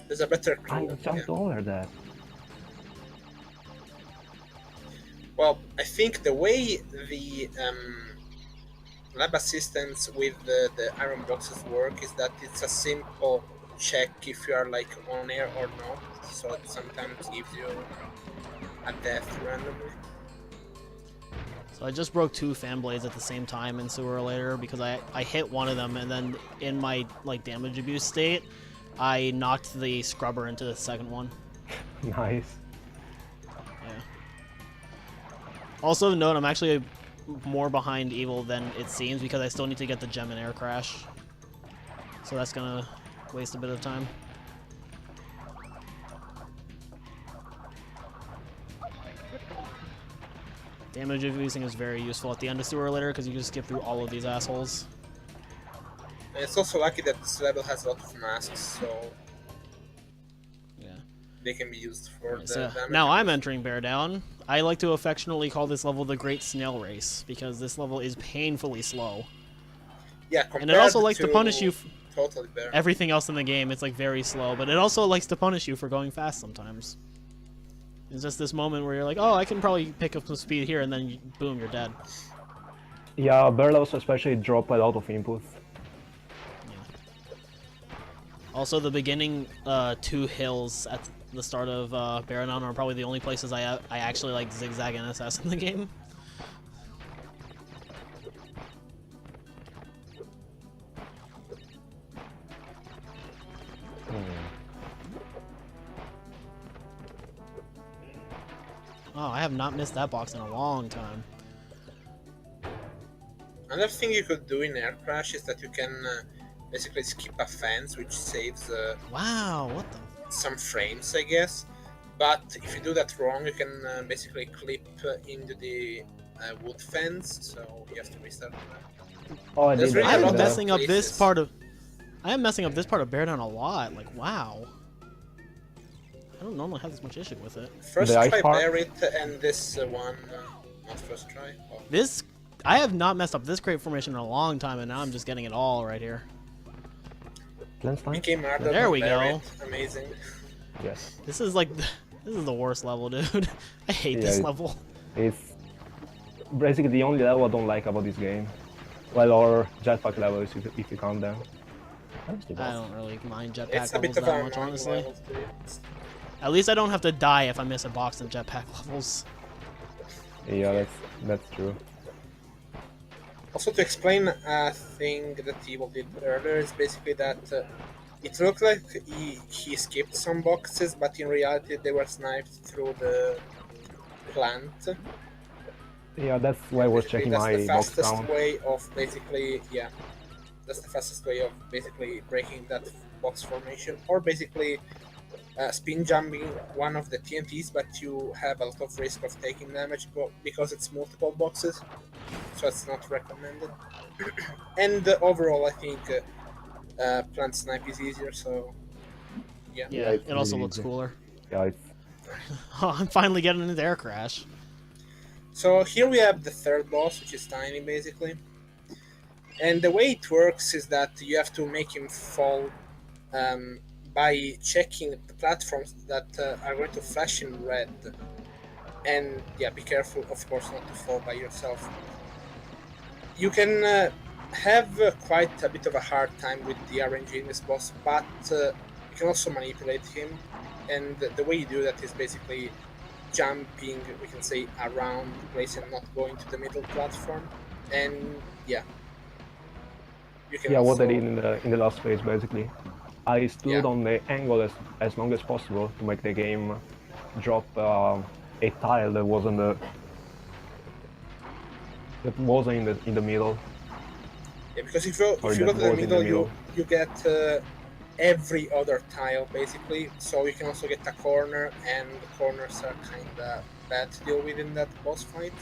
There's a better I clue. jumped over that. Well, I think the way the lab assistants with the iron boxes work is that it's a simple check if you are like on air or not, so it sometimes gives you a death randomly. So I just broke 2 fan blades at the same time in Sewer later because I hit one of them and then in my like damage abuse state, I knocked the scrubber into the second one. Nice. Yeah. Also note, I'm actually more behind Evil than it seems because I still need to get the gem and air crash. So that's gonna waste a bit of time. Damage abusing is very useful at the end of Sewer later because you can just skip through all of these assholes. And it's also lucky that this level has a lot of masks, so Yeah. they can be used for the So damage. now I'm entering Bear Down. I like to affectionately call this level the Great Snail Race because this level is painfully slow. Yeah, And it also likes to punish you. Totally bear. Everything else in the game, it's like very slow, but it also likes to punish you for going fast sometimes. It's just this moment where you're like, oh, I can probably pick up some speed here, and then boom, you're dead. Yeah, bear levels especially drop a lot of input. Yeah. Also, the beginning 2 hills at the start of Bear Down are probably the only places I actually like zigzag NSS in the game. Oh, I have not missed that box in a long time. Another thing you could do in Air Crash is that you can basically skip a fence, which saves Wow, what the? some frames, I guess. but if you do that wrong, you can basically clip into the wood fence, so you have to restart. Oh, I There's did really that. a I lot am of messing up this places. part of. I am messing up this part of Bear Down a lot. Like, wow. I don't normally have this much issue with it. First The ice try part? Barret, and this one, not first try. Oh. This, I have not messed up this crate formation in a long time, and now I'm just getting it all right here. Lens time? Became harder There than we go. Barret. Amazing. Yes. This is like, this is the worst level, dude. I hate this level. It's basically the only level I don't like about this game. Well, or jetpack levels if you count them. That's the I boss. don't really mind It's jetpack a bit levels of that an much, annoying honestly. level, to be honest. At least I don't have to die if I miss a box in jetpack levels. Yeah, that's true. Also, to explain a thing that Evil did earlier is basically that it looked like he skipped some boxes, but in reality they were sniped through the plant. Yeah, that's why I And was basically, checking that's the my box fastest count. way of basically, yeah, that's the fastest way of basically breaking that box formation, or basically spin jumping one of the TNTs, but you have a lot of risk of taking damage because it's multiple boxes, so it's not recommended. And overall, I think plant snipe is easier, so yeah. Yeah, Yeah, it's it also really looks easy. cooler. Yeah, it's Oh, I'm finally getting into air crash. So here we have the third boss, which is Tiny, basically. And the way it works is that you have to make him fall um, by checking the platforms that are going to flash in red. And yeah, be careful, of course, not to fall by yourself. You can have quite a bit of a hard time with the RNG in this boss, but you can also manipulate him. And the way you do that is basically jumping, we can say, around the place and not going to the middle platform. And yeah, you can yeah what I also, did in the last phase basically. I yeah. stood on the angle as long as possible to make the game drop a tile that wasn't in the middle, Yeah, because if or you go that to the was in the middle, middle. you get every other tile basically. So you can also get a corner, and the corners are kind of bad to deal with in that boss fight.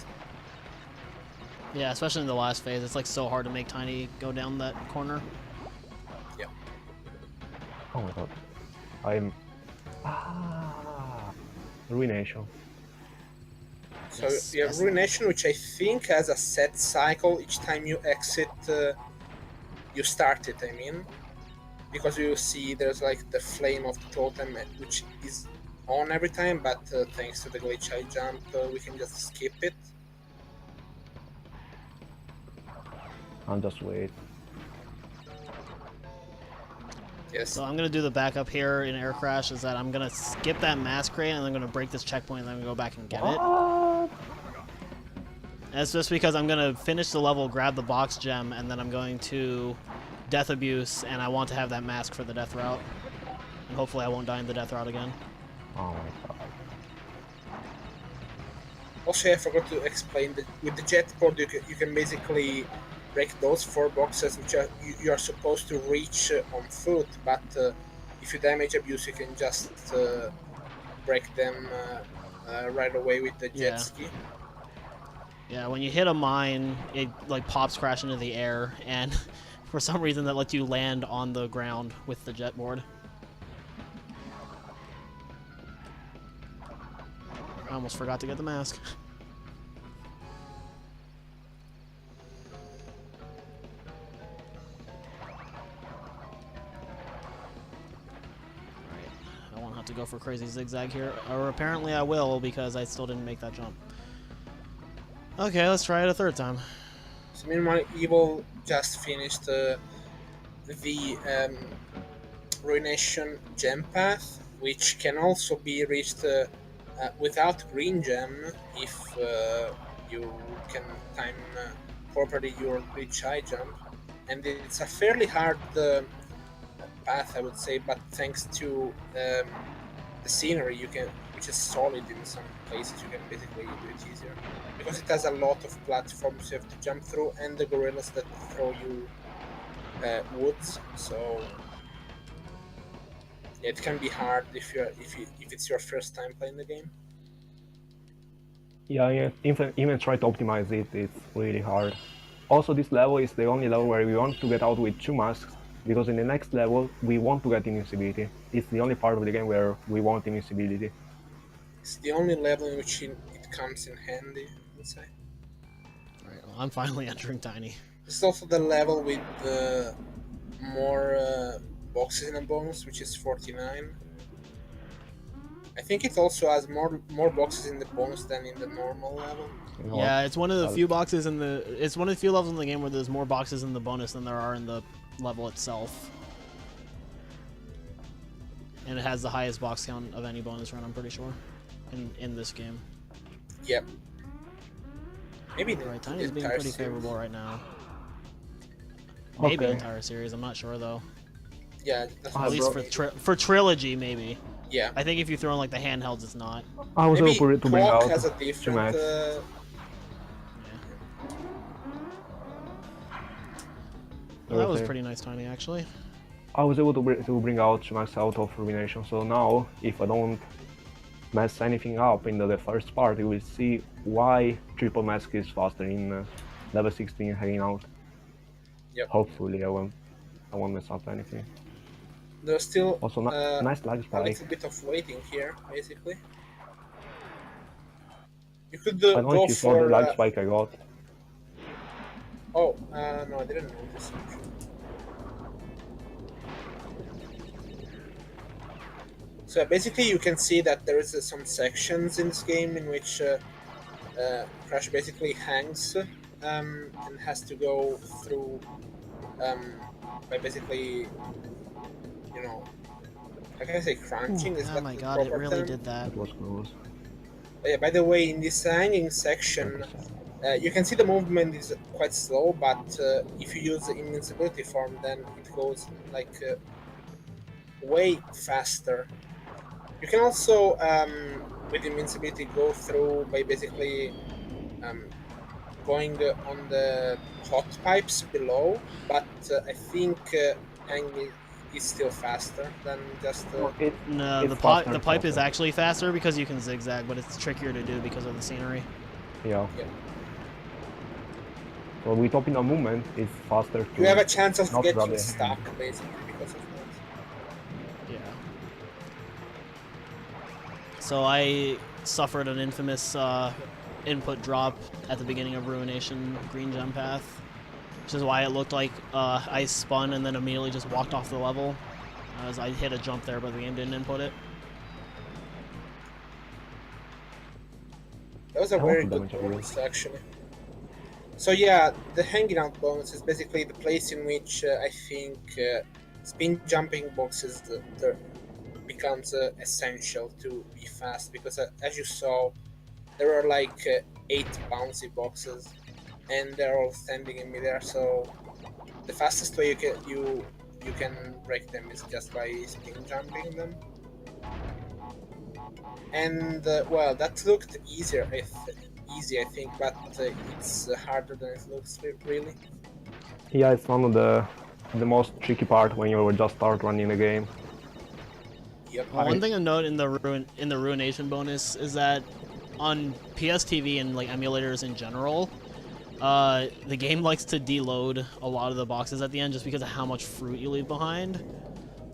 Yeah, especially in the last phase. It's like so hard to make Tiny go down that corner. Yeah. Oh my god. I'm Ruination. So Yes, you have yes. Ruination, which I think has a set cycle. Each time you exit, you start it. I mean, because you see there's like the flame of the totem, which is on every time, but thanks to the glitch I jump, we can just skip it. I'll just wait. Yes. So I'm gonna do the backup here in air crash. Is that I'm gonna skip that mask crate and I'm gonna break this checkpoint and then I'm gonna go back and get it. What? And it's just because I'm gonna finish the level, grab the box gem, and then I'm going to Death Abuse, and I want to have that mask for the death route. And hopefully I won't die in the death route again. Oh my god. Also, I forgot to explain that with the jet cord, you can basically break those 4 boxes which you are supposed to reach on foot, but if you damage abuse, you can just break them right away with the jet Yeah. ski. Yeah, when you hit a mine, it like pops crash into the air, and for some reason that lets you land on the ground with the jet board. I almost forgot to get the mask. Alright, I won't have to go for crazy zigzag here, or apparently I will because I still didn't make that jump. Okay, let's try it a third time. So meanwhile, Evil just finished the Ruination gem path, which can also be reached without green gem if you can time properly your glitch high jump. And it's a fairly hard path, I would say, but thanks to the scenery, which is solid in some places, you can basically do it easier because it has a lot of platforms you have to jump through, and the gorillas that throw you woods. So It can be hard if it's your first time playing the game. Yeah, even try to optimize it, it's really hard. Also, this level is the only level where we want to get out with 2 masks, because in the next level we want to get invincibility. It's the only part of the game where we want invincibility. It's the only level in which it comes in handy, I would say. Alright, well, I'm finally entering Tiny. It's also the level with more boxes in a bonus, which is 49. I think it also has more boxes in the bonus than in the normal level. You know Yeah, what? it's one of the few boxes in the. It's one of the few levels in the game where there's more boxes in the bonus than there are in the level itself. And it has the highest box count of any bonus run, I'm pretty sure, in this game. Yep. Maybe Right, Tiny's being pretty favorable right now. Okay. Maybe entire series, I'm not sure though. Yeah, At least for trilogy, maybe. yeah. I think if you throw in like the handhelds, it's not. I was Maybe able to bring Clock out has a 2 different. max. Yeah. Well, that was pretty nice, Tiny, actually. I was able to bring out 2 max out of Ruination, so now if I don't mess anything up in the first part, you will see why triple mask is faster in level 16 hanging out. Yep. Hopefully I won't mess up anything. There's still Also, nice lag a spike. little bit of waiting here, basically. You could I don't know go if you saw the for. lag spike I got. Oh, no, I didn't notice. So basically, you can see that there is some sections in this game in which Crash basically hangs and has to go through by basically, you know, how can I say crunching? Is Oh that my the god, it proper really term? did that. That was close. Yeah, by the way, in this hanging section, you can see the movement is quite slow, but if you use the invincibility form, then it goes like way faster. You can also, with invincibility, go through by basically going on the hot pipes below, but I think hanging is still faster than just. No, It's the pipe is actually faster because you can zigzag, but it's trickier to do because of the scenery. Yeah. Yeah. So with open movement, it's faster to. You have a chance of not grab getting the stuck, hand. basically, because of that. Yeah. So I suffered an infamous input drop at the beginning of Ruination Green Gem Path, which is why it looked like I spun and then immediately just walked off the level, as I hit a jump there, but the game didn't input it. That was a very good bonus, actually. So yeah, the hanging out bonus is basically the place in which I think spin jumping boxes becomes essential to be fast, because as you saw, there are like 8 bouncy boxes, and they're all standing in midair. So the fastest way you can break them is just by spin jumping them. And well, that looked easier, easy I think, but it's harder than it looks, really. Yeah, it's one of the most tricky part when you just start running the game. Yep. Well, one thing to note in the Ruination bonus is that on PSTV and like emulators in general, the game likes to deload a lot of the boxes at the end just because of how much fruit you leave behind.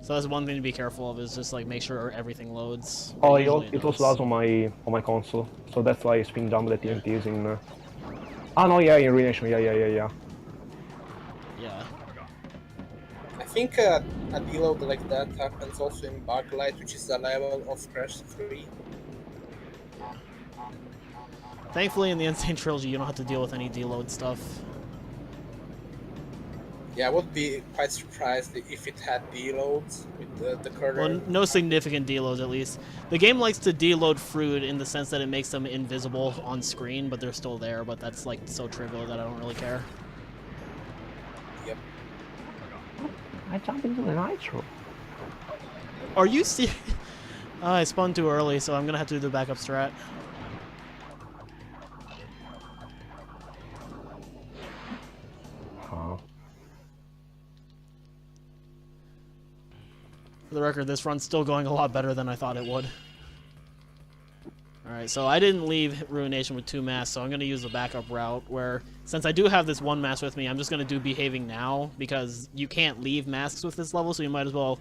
So that's one thing to be careful of, is just like make sure everything loads. Oh, it also does on my console, so that's why I spin jump the TNTs in. Ah no, yeah, in Ruination, yeah. Yeah. I think a deload like that happens also in Bug Light, which is the level of Crash 3. Thankfully, in the Insane Trilogy, you don't have to deal with any deload stuff. Yeah, I would be quite surprised if it had deloads with the kernel. Well, no significant deloads, at least. The game likes to deload fruit in the sense that it makes them invisible on screen, but they're still there, but that's like so trivial that I don't really care. Yep. I jumped into the nitro. Are you serious? I spun too early, so I'm gonna have to do the backup strat. Huh. For the record, this run's still going a lot better than I thought it would. Alright, so I didn't leave Ruination with 2 masks, so I'm going to use the backup route where, since I do have this 1 mask with me, I'm just going to do Behaving now, because you can't leave masks with this level, so you might as well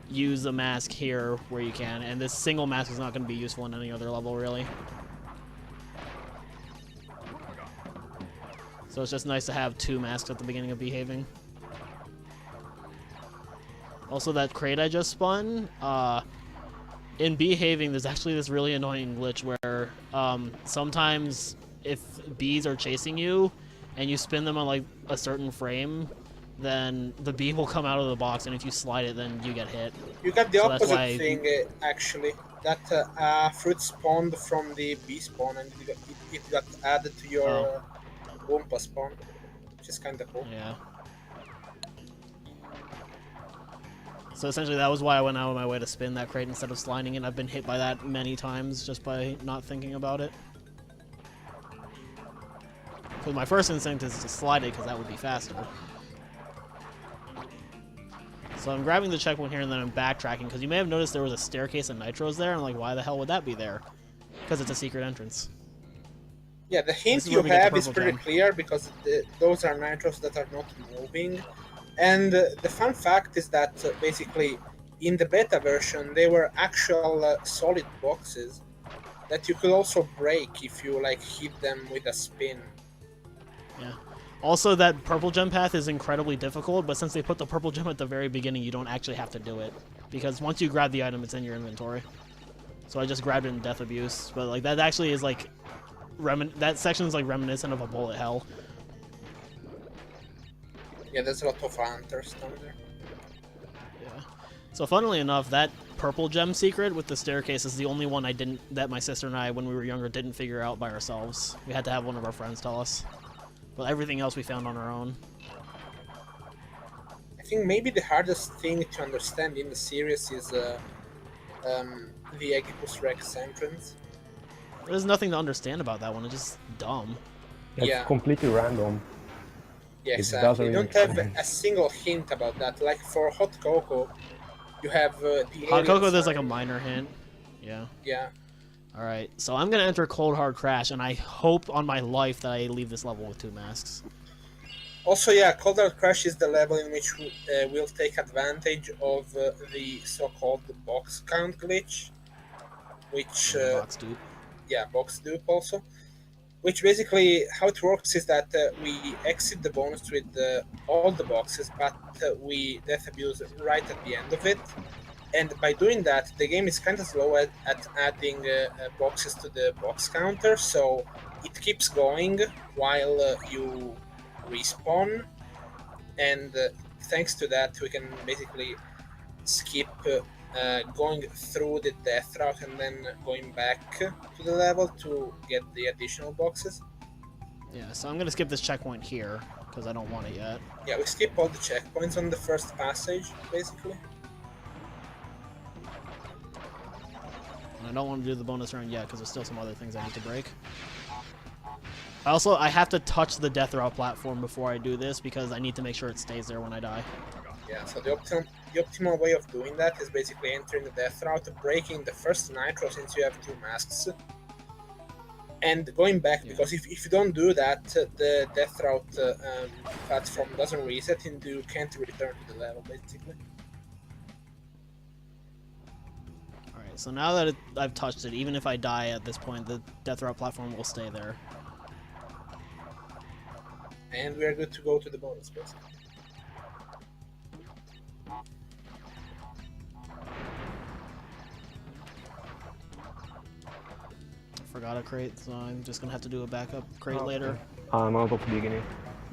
use a mask here where you can, and this single mask is not going to be useful in any other level, really. So it's just nice to have 2 masks at the beginning of Behaving. Also, that crate I just spun, in Behaving, there's actually this really annoying glitch where sometimes if bees are chasing you and you spin them on like a certain frame, then the bee will come out of the box, and if you slide it, then you get hit. You got the So that's opposite why- thing, actually. That fruit spawned from the bee spawn, and it got added to your Wumpa spawn, which is kind of cool. Yeah. So essentially that was why I went out of my way to spin that crate instead of sliding it. I've been hit by that many times just by not thinking about it. Because my first instinct is to slide it because that would be faster. So I'm grabbing the checkpoint here and then I'm backtracking because you may have noticed there was a staircase and nitros there. I'm like, why the hell would that be there? Because it's a secret entrance. Yeah, the hint is you where we get the have is purple pretty gem. clear because those are nitros that are not moving. And the fun fact is that basically in the beta version they were actual solid boxes that you could also break if you like hit them with a spin. Yeah. Also, that purple gem path is incredibly difficult, but since they put the purple gem at the very beginning, you don't actually have to do it. Because once you grab the item, it's in your inventory. So I just grabbed it in Death Abuse. But like that actually is like... that section is like reminiscent of a bullet hell. Yeah, there's a lot of hunters down there. Yeah. So funnily enough, that purple gem secret with the staircase is the only one that my sister and I, when we were younger, didn't figure out by ourselves. We had to have one of our friends tell us. But everything else we found on our own. I think maybe the hardest thing to understand in the series is the Aegipus Rex entrance. There's nothing to understand about that one. It's just dumb. It's Yeah. completely random. Yeah, It exactly. doesn't You really don't have make sense. a single hint about that. Like for Hot Cocoa, you have the Hot alien Cocoa, there's like a sign. minor hint. Yeah. Yeah. Alright, so I'm gonna enter Cold Hard Crash, and I hope on my life that I leave this level with 2 masks. Also, yeah, Cold Hard Crash is the level in which we'll take advantage of the so-called box count glitch, which Box dupe. yeah, box dupe also. Which basically, how it works is that we exit the bonus with all the boxes, but we death abuse right at the end of it. And by doing that, the game is kind of slow at adding boxes to the box counter, so it keeps going while you respawn. And thanks to that, we can basically skip going through the death route and then going back to the level to get the additional boxes. Yeah, so I'm gonna skip this checkpoint here, because I don't want it yet. Yeah, we skip all the checkpoints on the first passage, basically. And I don't want to do the bonus round yet, because there's still some other things I need to break. I have to touch the death route platform before I do this, because I need to make sure it stays there when I die. Yeah, so the optimal way of doing that is basically entering the death route, breaking the first nitro since you have 2 masks, and going back, because if you don't do that, the death route platform doesn't reset and you can't return to the level, basically. Alright, so now that I've touched it, even if I die at this point, the death route platform will stay there. And we are good to go to the bonus, basically. Forgot a crate, so I'm just gonna have to do a backup crate later. I'm out of Dignity.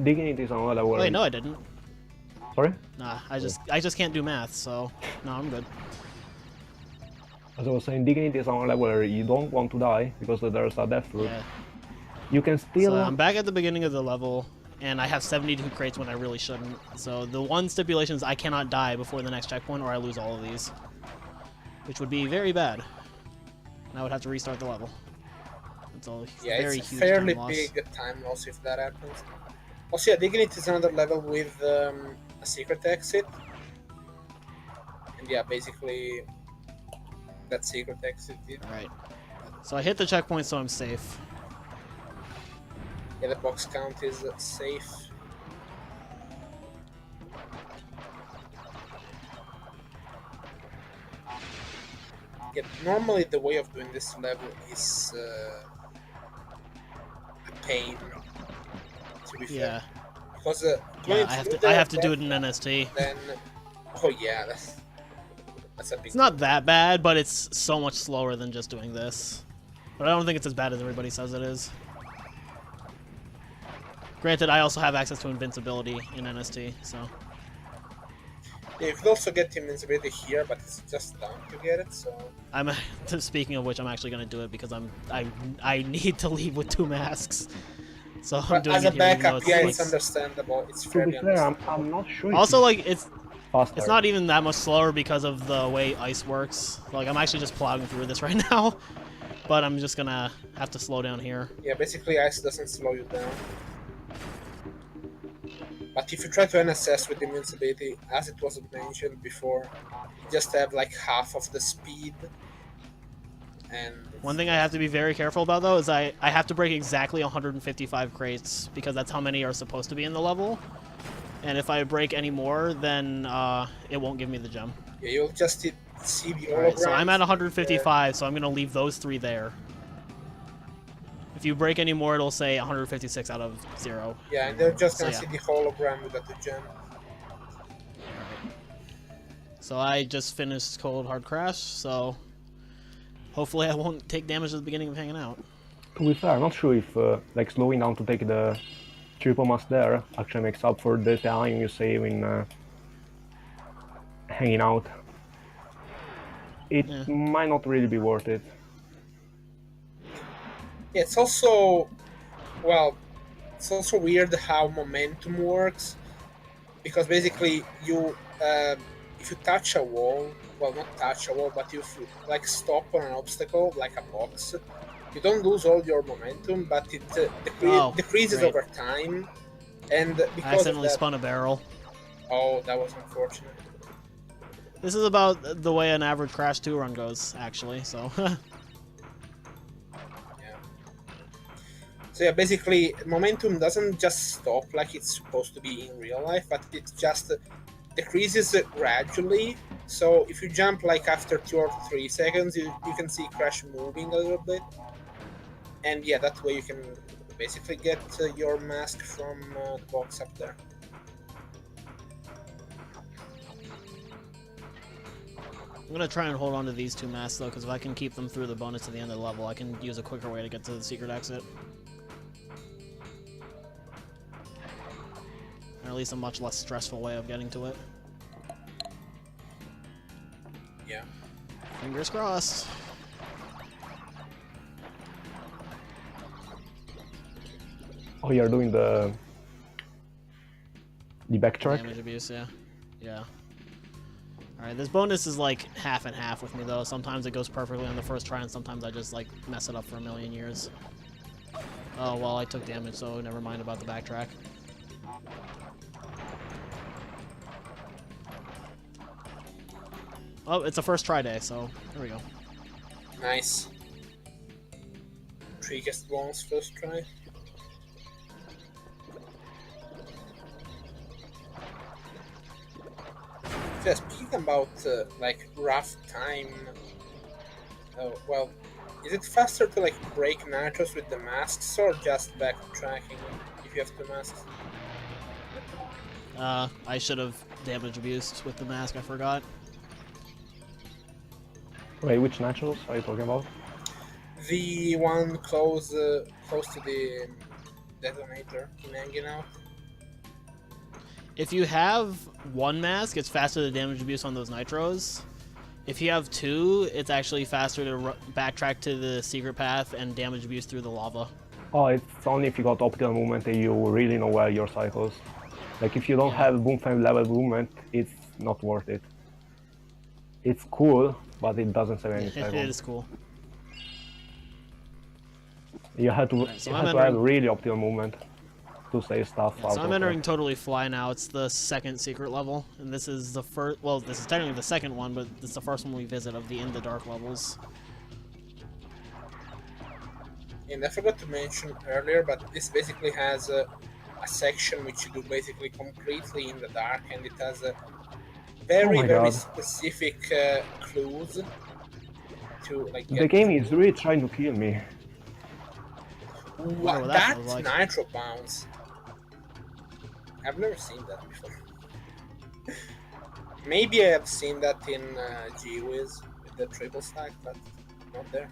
Dignity is another level. Wait, no, I didn't. Sorry? Nah, I just can't do math, so no, I'm good. As I was saying, Dignity is another level where you don't want to die because there's a death route. Yeah. You can still. So I'm back at the beginning of the level, and I have 72 crates when I really shouldn't. So the one stipulation is I cannot die before the next checkpoint, or I lose all of these, which would be very bad. And I would have to restart the level. It's a Yeah, very it's a huge fairly time loss. big time loss if that happens. Also, yeah, Dignity is another level with a secret exit. And yeah, basically that secret exit did. Alright. So I hit the checkpoint, so I'm safe. Yeah, the box count is safe. Yeah, normally the way of doing this level is a pain, to be Yeah. fair. Because Yeah, going I through have to do it the in NST. then oh yeah, that's a big It's not that bad, but it's so much slower than just doing this. But I don't think it's as bad as everybody says it is. Granted, I also have access to invincibility in NST, so... Yeah, you could also get invincibility here, but it's just dumb to get it, so... I'm speaking of which, I'm actually gonna do it because I need to leave with 2 masks. So I'm But doing as it a here, even though backup, yeah, like, it's understandable. It's To be fairly fair, understandable. I'm not sure. also like it's it's faster. not even that much slower because of the way ice works. Like I'm actually just plowing through this right now, but I'm just gonna have to slow down here. Yeah, basically ice doesn't slow you down. But if you try to NSS with invincibility, as it was mentioned before, you just have like half of the speed. And One thing I have to be very careful about though is I have to break exactly 155 crates because that's how many are supposed to be in the level. And if I break any more, then it won't give me the gem. yeah, you'll just see the holograms. Alright, so I'm at 155, so I'm gonna leave those 3 there. If you break any more, it'll say 156 out of 0. Yeah, and they're just So, gonna yeah. see the hologram without the gem. So I just finished Cold Hard Crash, so hopefully I won't take damage at the beginning of hanging out. To be fair, I'm not sure if like slowing down to take the triple mask there actually makes up for the time you save in hanging out. It might not really be worth it. Yeah, it's also, well, it's also weird how momentum works, because basically you, if you touch a wall, well, not touch a wall, but if you like stop on an obstacle, like a box, you don't lose all your momentum, but it decreases great. over time, and I because of accidentally that, spun a barrel. oh, that was unfortunate. This is about the way an average Crash 2 run goes, actually, so... So yeah, basically, momentum doesn't just stop like it's supposed to be in real life, but it just decreases gradually. So if you jump like after 2 or 3 seconds, you can see Crash moving a little bit. And yeah, that way you can basically get your mask from the box up there. I'm gonna try and hold on to these 2 masks, though, because if I can keep them through the bonus to the end of the level, I can use a quicker way to get to the secret exit. Or at least a much less stressful way of getting to it. Yeah. Fingers crossed. Oh, you're doing the backtrack? Damage abuse, yeah. Yeah. Alright, this bonus is like half and half with me, though. Sometimes it goes perfectly on the first try, and sometimes I just like mess it up for a million years. Oh, well, I took damage, so never mind about the backtrack. Oh, it's a first try day, so there we go. Nice. Trickiest ones first try. Yeah, speaking about like rough time, well, is it faster to like break nitros with the masks or just backtracking if you have 2 masks? I should have damage abused with the mask, I forgot. Wait, which naturals are you talking about? The one close to the detonator in hanging out. If you have 1 mask, it's faster to damage abuse on those nitros. If you have 2, it's actually faster to backtrack to the secret path and damage abuse through the lava. Oh, it's only if you got optimal movement and you really know where your cycles. Like if you don't have boom fam level movement, it's not worth it. It's cool, but it doesn't save any cycles. It is cool. You have to, so you I'm have to have entering- really optimal movement. to say stuff Yeah, out so I'm of entering Totally Fly now. It's the second secret level, and this is the first. Well, this is technically the second one, but it's the first one we visit of the In the Dark levels. And I forgot to mention earlier, but this basically has a section which you do basically completely in the dark, and it has a Oh my very god. specific clues to like The get game through. is really trying to kill me. Wonder what That feels like. nitro bounce. I've never seen that before. Maybe I have seen that in G-Wiz with the triple stack, but not there.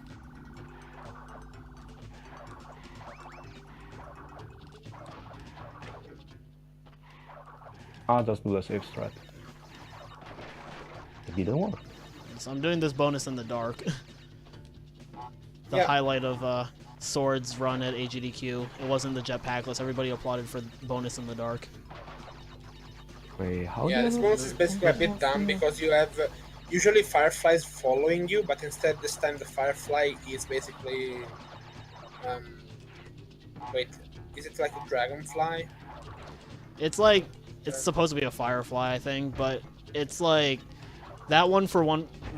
I'll just do the safe strat. It didn't work. So I'm doing this bonus in the dark. The Yeah. highlight of Sword's run at AGDQ. It wasn't the jetpackless. Everybody applauded for bonus in the dark. Wait, how Yeah, do this bonus is basically a bit dumb because you have usually fireflies following you, but instead this time the firefly is basically wait, is it like a dragonfly? It's like it's supposed to be a firefly, I think, but it's like that one for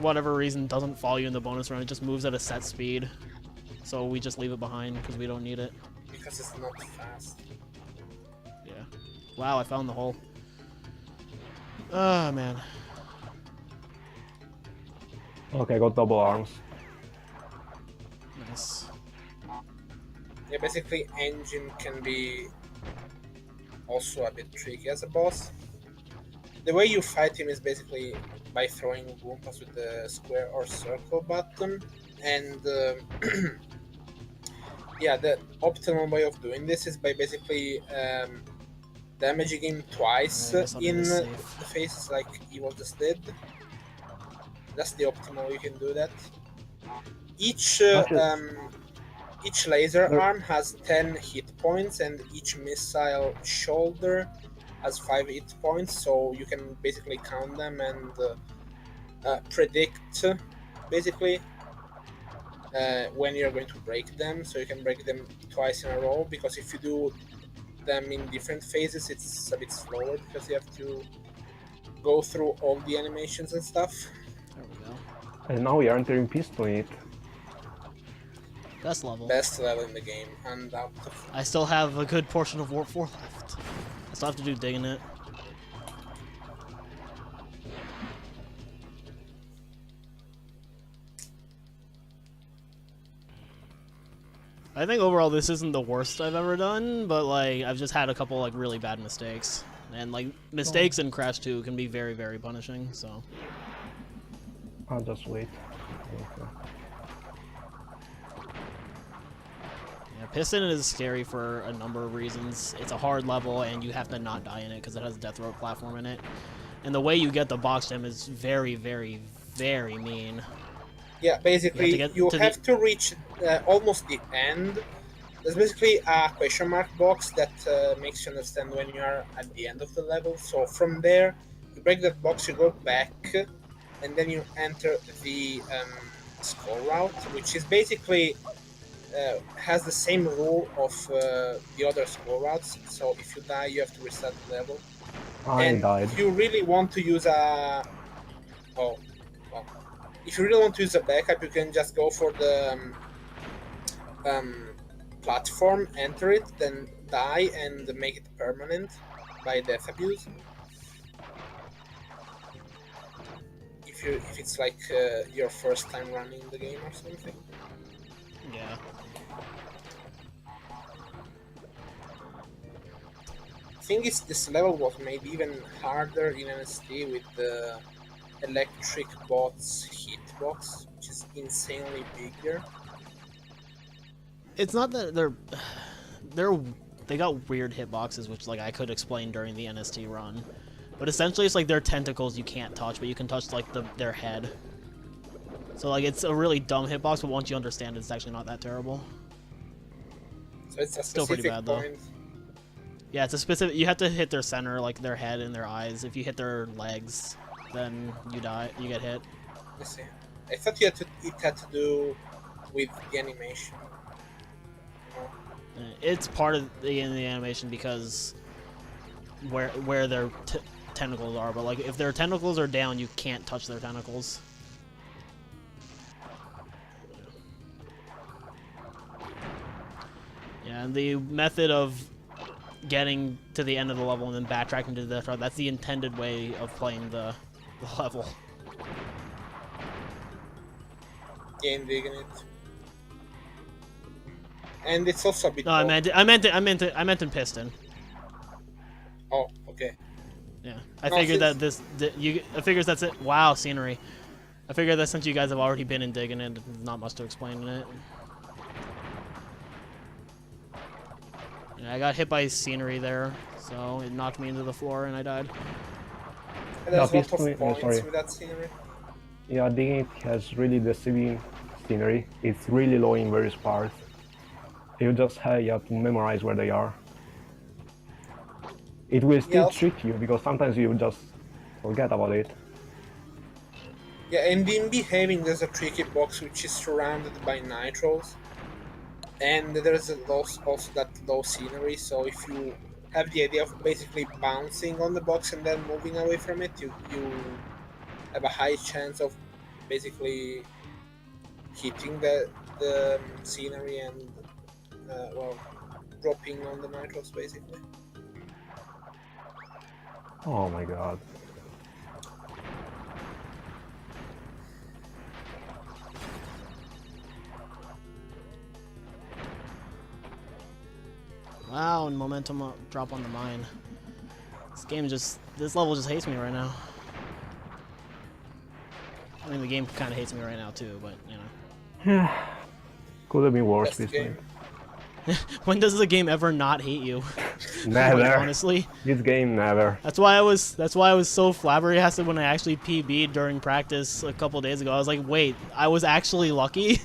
whatever reason doesn't follow you in the bonus run. It just moves at a set speed, so we just leave it behind because we don't need it. Because it's not fast. Yeah. Wow, I found the hole. Oh man. Okay, got double arms. Nice. Yeah, basically engine can be also a bit tricky as a boss. The way you fight him is basically by throwing Goombas with the square or circle button, and yeah, the optimal way of doing this is by basically damaging him twice in the faces like Evil just did. That's the optimal way you can do that. Each laser arm has 10 hit points, and each missile shoulder has 5 hit points, so you can basically count them and predict basically when you're going to break them, so you can break them twice in a row, because if you do them in different phases it's a bit slower because you have to go through all the animations and stuff. There we go. And now we are entering Pistonite. Best level. Best level in the game, undoubtedly. I still have a good portion of Warp 4 left. I still have to do digging it. I think overall this isn't the worst I've ever done, but like I've just had a couple like really bad mistakes. And like mistakes in Crash 2 can be very, very punishing, so. I'll just wait. Okay. Yeah, Piston is scary for a number of reasons. It's a hard level and you have to not die in it because it has a death row platform in it. And the way you get the box gem is very, very, very mean. Yeah, basically you have to reach almost the end. There's basically a question mark box that makes you understand when you are at the end of the level. So from there, you break that box, you go back, and then you enter the skull route, which is basically has the same rule of the other skull routes. So if you die, you have to restart the level. I died. If you really want to use a if you really want to use a backup, you can just go for the platform, enter it, then die and make it permanent by death abuse. If it's like your first time running the game or something. Yeah. Thing is, this level was made even harder in NST with the electric bots hitbox, which is insanely bigger. It's not that they got weird hitboxes, which like I could explain during the NST run, but essentially it's like their tentacles you can't touch, but you can touch like their head. So like it's a really dumb hitbox, but once you understand it, it's actually not that terrible. So it's a still pretty bad point. though. Yeah, it's a specific. You have to hit their center, like their head and their eyes. If you hit their legs, then you die. You get hit. I see. I thought it had to do with the animation. It's part of the animation because where their tentacles are, but like if their tentacles are down, you can't touch their tentacles. Yeah, and the method of getting to the end of the level and then backtracking to the start, that's the intended way of playing the level. Game digging it. And it's also a bit. No, I meant in piston. Oh, okay. Yeah, I figured that I figured that's it. Wow, scenery. I figured that since you guys have already been in digging it, there's not much to explain in it. Yeah, I got hit by scenery there, so it knocked me into the floor and I died. And there's Yeah, a lot of points sorry. with that scenery. Yeah, digging it has really deceiving scenery. It's really low in various parts. You just have to memorize where they are. It will still trick you because sometimes you just forget about it. Yeah, and in behaving there's a tricky box which is surrounded by nitros. And there's also that low scenery, so if you have the idea of basically bouncing on the box and then moving away from it, you have a high chance of basically hitting the scenery and well, dropping on the nitros basically. Oh my god. Wow, and momentum drop on the mine. This level just hates me right now. I mean, the game kind of hates me right now too, but you know. Could have been worse Best this game. time. When does the game ever not hate you? Never. Like, honestly, This game never. that's why I was so flabbergasted when I actually PB'd during practice a couple days ago. I was like, wait, I was actually lucky.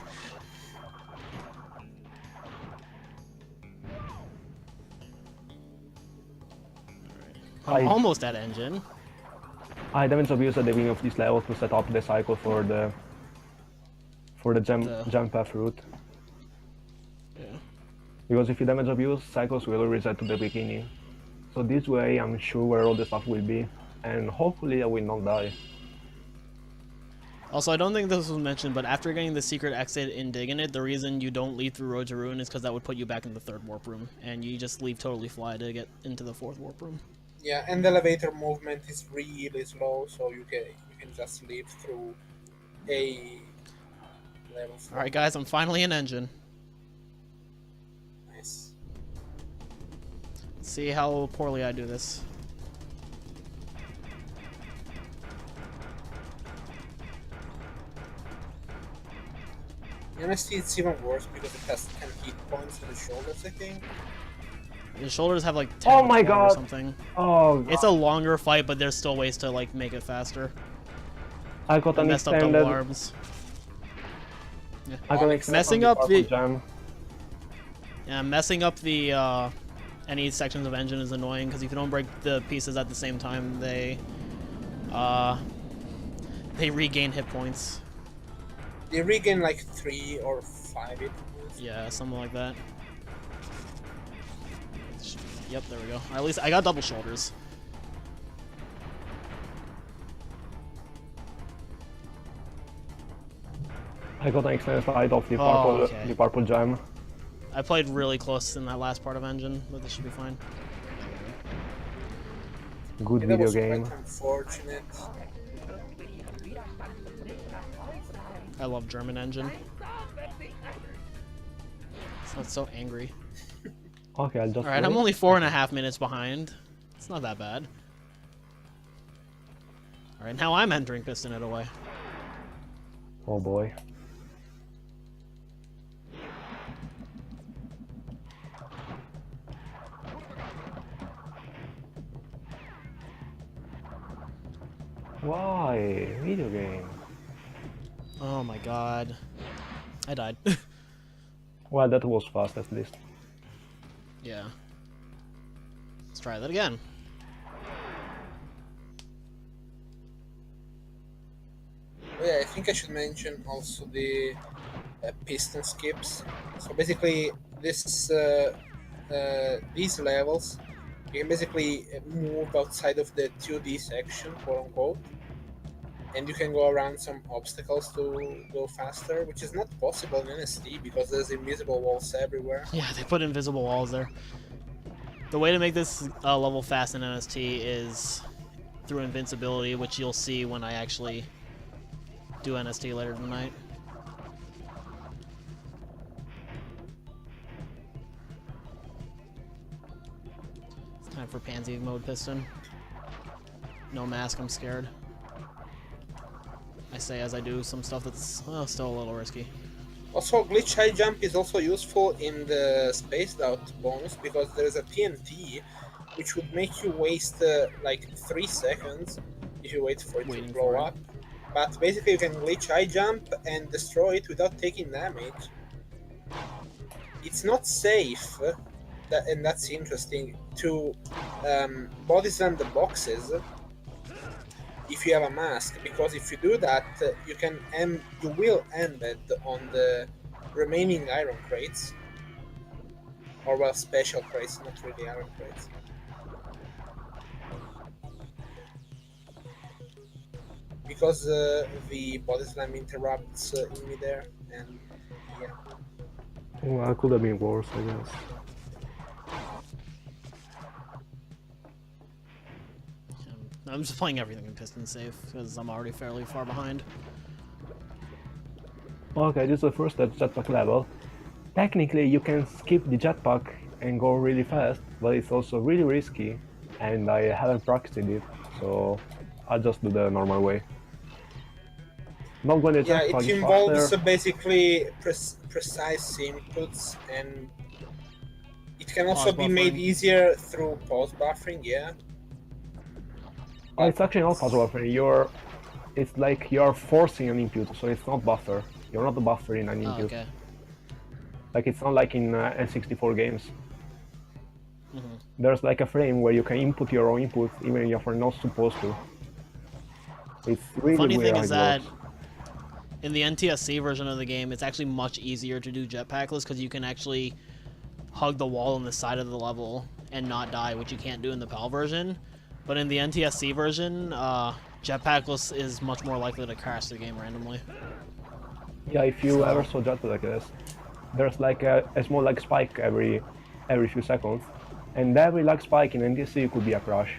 I'm almost at engine. I damage abuse at the beginning of this level to set up the cycle for the jump path route. Yeah. Because if you damage abuse, cycles will reset to the beginning. So this way I'm sure where all the stuff will be, and hopefully I will not die. Also, I don't think this was mentioned, but after getting the secret exit in digging it, the reason you don't leave through Road to Ruin is because that would put you back in the third warp room, and you just leave totally fly to get into the fourth warp room. Yeah, and the elevator movement is really slow, so you can just leave through a level. All right, guys, I'm finally in engine. Nice. Let's see how poorly I do this. Honestly, it's even worse because it has 10 hit points in the shoulders, I think. The shoulders have like 10 Oh my or god! something. Oh god. It's a longer fight, but there's still ways to like make it faster. I got I an messed up extended... double arms. Yeah. I got an extended Messing on up purple the- gem. Yeah, messing up the any sections of engine is annoying because if you don't break the pieces at the same time, they regain hit points. They regain like 3 or 5 hit points. Yeah, something like that. Yep, there we go. At least I got double shoulders. I got an extended slide of the okay. purple gem. I played really close in that last part of engine, but this should be fine. Good Yeah, that video was game. quite unfortunate. I love German engine. It's not so angry. Okay, I'll just Alright, I'm only 4.5 minutes behind. It's not that bad. Alright, now I'm entering piston it away. Oh boy. Why? Video game. Oh my god. I died. Well, that was fast at least. Yeah. Let's try that again. Oh, yeah, I think I should mention also the piston skips. So basically, these levels, you can basically move outside of the 2D section, quote unquote, and you can go around some obstacles to go faster, which is not possible in NST because there's invisible walls everywhere. Yeah, they put invisible walls there. The way to make this level fast in NST is through invincibility, which you'll see when I actually do NST later tonight. It's time for Pansy mode piston. No mask, I'm scared. I say as I do some stuff that's still a little risky. Also, glitch high jump is also useful in the spaced out bonus because there's a TNT which would make you waste like 3 seconds if you wait for it to blow up. But basically you can glitch high jump and destroy it without taking damage. It's not safe, and that's interesting, to body slam the boxes if you have a mask, because if you do that, you will embed on the remaining iron crates, or well, special crates, not really iron crates. Because the body slam interrupts in midair, and yeah. Well, it could have been worse, I guess. I'm just playing everything in piston safe because I'm already fairly far behind. Okay, this is the first jetpack level. Technically, you can skip the jetpack and go really fast, but it's also really risky, and I haven't practiced it, so I'll just do the normal way. Not when the jetpack it is involves faster. basically precise inputs, and it can also be made easier through pause buffering, yeah. Oh, it's actually not pause buffering. It's like you're forcing an input, so it's not buffer. You're not buffering an input. Okay. Like it's not like in N64 games. There's like a frame where you can input your own inputs even if you're not supposed to. It's really Funny weird. Thing is that in the NTSC version of the game, it's actually much easier to do jetpackless because you can actually hug the wall on the side of the level and not die, which you can't do in the PAL version. But in the NTSC version, jetpackless is much more likely to crash the game randomly. Yeah, if you ever saw jetpack like this, there's like a small lag spike every few seconds, and every lag spike in NTSC could be a crash.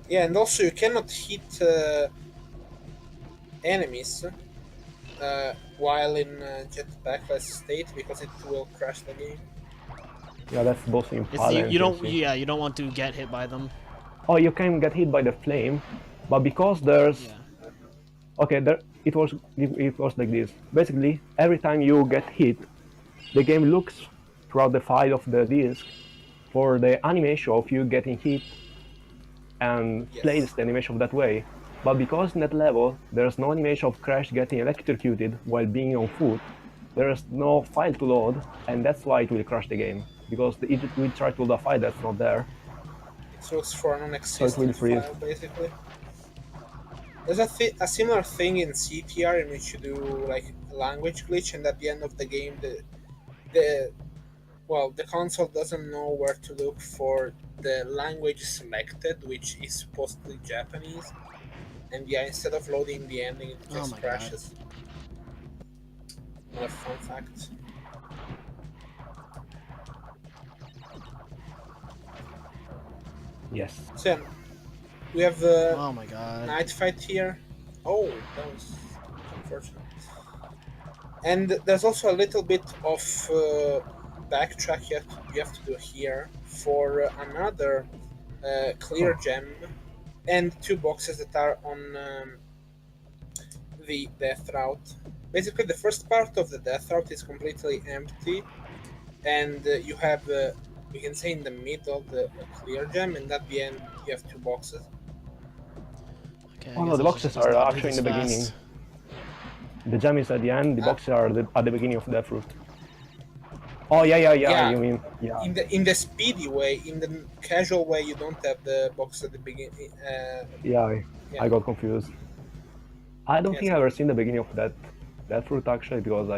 Yeah, and also you cannot hit enemies while in jetpackless state because it will crash the game. Yeah, that's both in PAL and you NTSC. you don't want to get hit by them. Oh, you can get hit by the flame, but because there's okay, it was like this. Basically, every time you get hit, the game looks throughout the file of the disk for the animation of you getting hit and plays the animation that way. But because in that level there's no animation of Crash getting electrocuted while being on foot, there's no file to load, and that's why it will crash the game. Because it will try to load a file that's not there. It looks for a non-existent file, basically. There's a similar thing in CTR in which you do like a language glitch, and at the end of the game, the console doesn't know where to look for the language selected, which is supposedly Japanese, and yeah, instead of loading the ending, it just crashes. Another fun fact. Yes. So we have the oh my god, night fight here. Oh, that was unfortunate. And there's also a little bit of backtrack you have to do here for another clear gem and 2 boxes that are on the death route. Basically, the first part of the death route is completely empty, and you have, we can say, in the middle the clear gem, and at the end you have 2 boxes. Okay, oh no, the boxes are actually in the beginning. The gem is at the end, the boxes are at the beginning of the death route. Oh yeah, you mean, yeah. In the speedy way, in the casual way, you don't have the box at the beginning. I got confused. I don't think I've ever seen the beginning of that route actually, because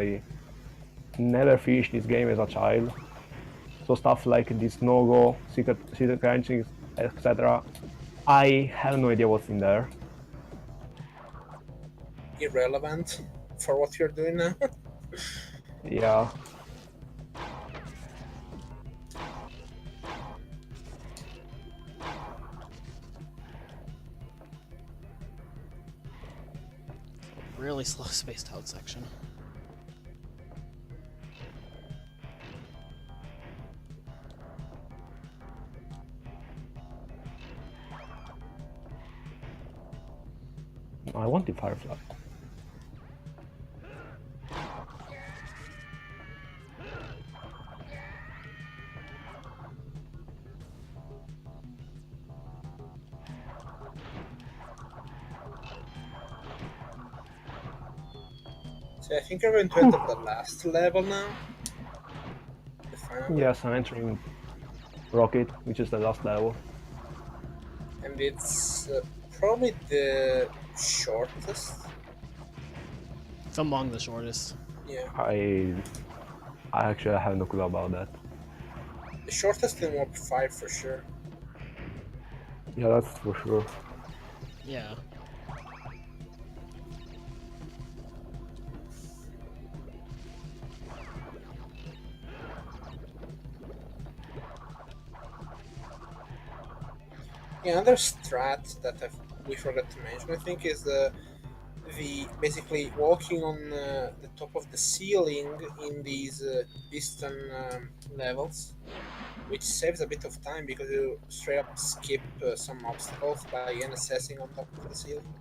never finished this game as a child. So stuff like this no-go, secret crunching, etc. I have no idea what's in there. Irrelevant for what you're doing now. Yeah. Really slow spaced out section. I want the Firefly. So I think we're going to enter the last level now. The final. Yes, I'm entering Rocket, which is the last level. And it's probably the shortest. It's among the shortest. Yeah. I actually have no clue about that. The shortest in Warp 5 for sure. Yeah, that's for sure. Yeah. Yeah, another strat that we forgot to mention, I think, is the basically walking on the top of the ceiling in these piston levels, which saves a bit of time because you straight up skip some obstacles by NSSing on top of the ceiling.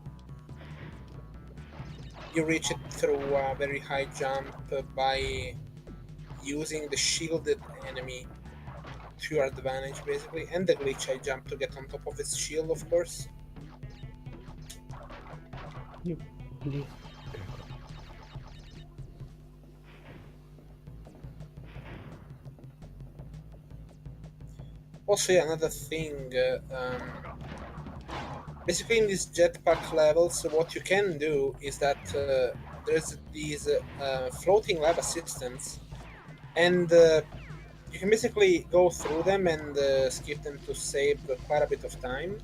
You reach it through a very high jump by using the shielded enemy to your advantage, basically, and the glitch I jump to get on top of its shield, of course. Also, yeah, another thing, basically in these jetpack levels, what you can do is that there's these floating lab assistants, and you can basically go through them and skip them to save quite a bit of time.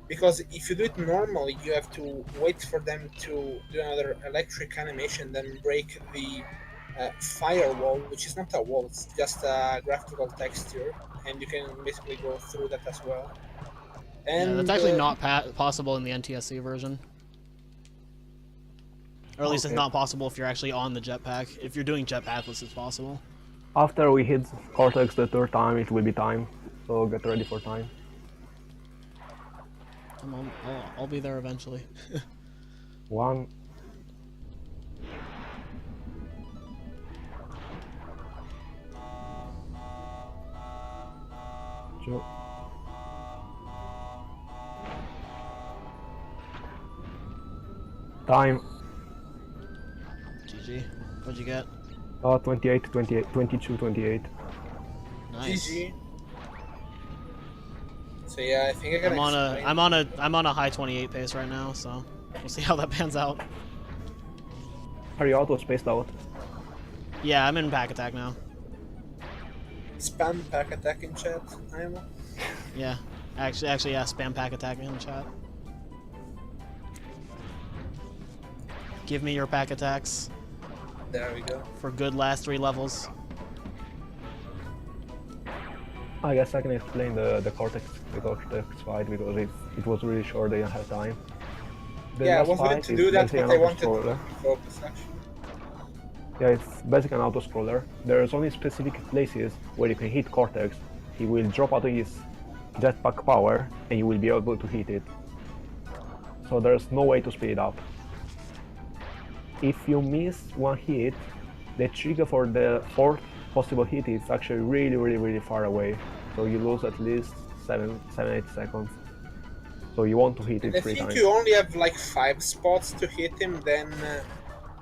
Because if you do it normally, you have to wait for them to do another electric animation, then break the firewall, which is not a wall, it's just a graphical texture, and you can basically go through that as well. And Yeah, that's actually not possible in the NTSC version. Or at least it's not possible if you're actually on the jetpack. If you're doing jetpackless, it's possible. After we hit Cortex the third time, it will be time. So get ready for time. I'll be there eventually. 1. Two. Time. GG. What'd you get? 28, 28, 22, 28. Nice. GG. So yeah, I think I can I'm on a high 28 pace right now, so we'll see how that pans out. Are you auto spaced out? Yeah, I'm in pack attack now. Spam pack attack in chat, IMO. Yeah. Actually, yeah, spam pack attack in the chat. Give me your pack attacks. There we go. For good last 3 levels. I guess I can explain the Cortex fight because it was really short, they didn't have time. The Yeah, I last was going fight to is do that, basically but an I wanted auto-scroller. to focus actually. Yeah, it's basically an auto-scroller. There's only specific places where you can hit Cortex. He will drop out of his jetpack power and you will be able to hit it. So there's no way to speed it up. If you miss one hit, the trigger for the 4th possible hit is actually really far away. So you lose at least 7-8 seconds. So you want to hit it 3 I think times. you only have like 5 spots to hit him, then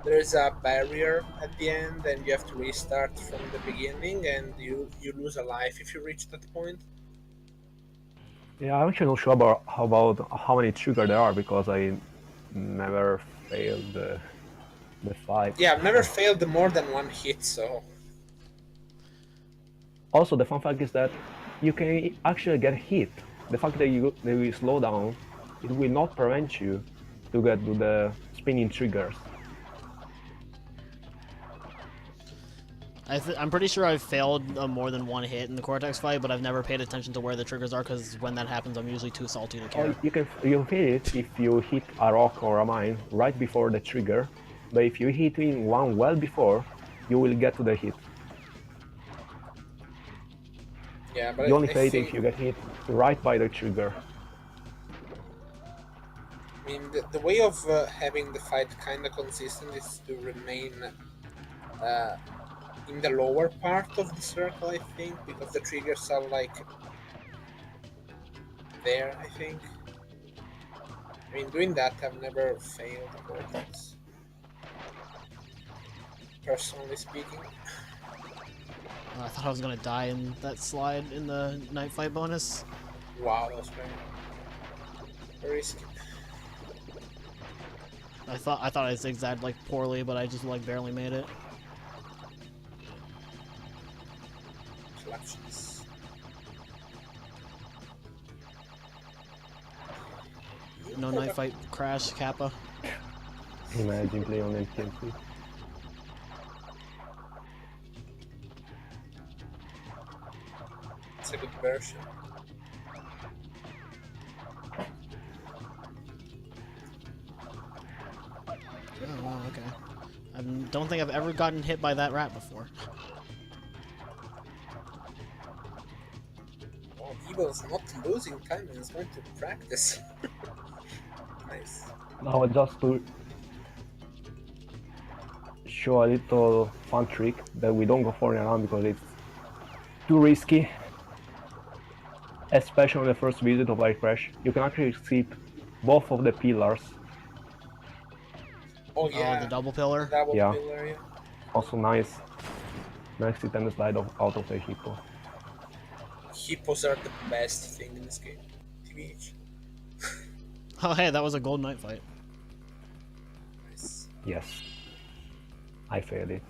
there's a barrier at the end and you have to restart from the beginning and you lose a life if you reach that point. Yeah, I'm actually not sure about how many triggers there are because I never failed the fight. Yeah, I've never failed more than one hit, so Also, the fun fact is that you can actually get hit. The fact that you slow down, it will not prevent you to get to the spinning triggers. I'm pretty sure I've failed more than one hit in the Cortex fight, but I've never paid attention to where the triggers are because when that happens, I'm usually too salty to care. Or you hit it if you hit a rock or a mine right before the trigger, but if you hit in one well before, you will get to the hit. yeah. But You only I fail think, if you get hit right by the trigger. I mean, the way of having the fight kind of consistent is to remain in the lower part of the circle, I think, because the triggers are like there, I think. I mean, doing that, I've never failed Cortex. Personally speaking. I thought I was gonna die in that slide in the night fight bonus. Wow, that was very risky. I thought I zigzagged like poorly, but I just like barely made it. Clutches. No night fight crash, Kappa. Imagine playing on NTMC. It's a good version. Oh, wow, okay. I don't think I've ever gotten hit by that rat before. Oh, Evil's not losing time and is going to practice. Nice. Now just to show a little fun trick that we don't go for in a round because it's too risky. Especially on the first visit of Light Crash, you can actually skip both of the pillars. Oh yeah. Oh, the double pillar. Double Yeah. pillar, yeah. Also nice hit and slide out of the hippo. Hippos are the best thing in this game. TBH. Oh, hey, that was a gold night fight. Nice. Yes. I failed it.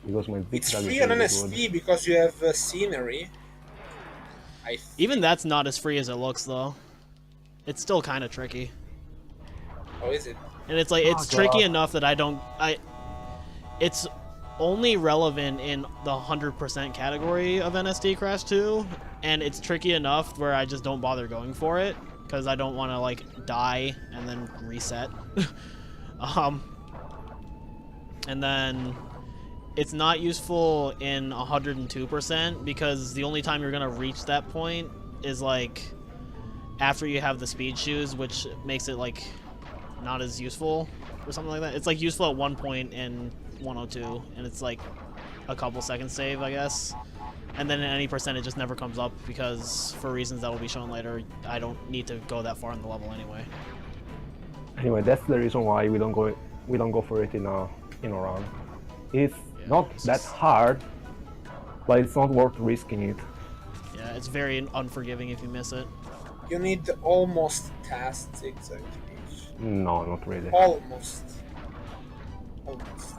Because my It's zigzag free is on really NST good. because you have scenery. Even that's not as free as it looks, though. It's still kind of tricky. How is it? And it's like, it's Oh, tricky God. enough that it's only relevant in the 100% category of NST Crash 2, and it's tricky enough where I just don't bother going for it, because I don't want to, like, die and then reset. And then it's not useful in 102% because the only time you're going to reach that point is, like, after you have the speed shoes, which makes it, like, not as useful or something like that. It's, like, useful at one point in 102, and it's, like, a couple seconds save, I guess. And then in any percent, it just never comes up because, for reasons that will be shown later, I don't need to go that far in the level anyway. Anyway, that's the reason why we don't go for it in a round. It's Yeah, not it's that just- hard, but it's not worth risking it. Yeah, it's very unforgiving if you miss it. You need almost task zigzag TBH. No, not really. Almost. Almost.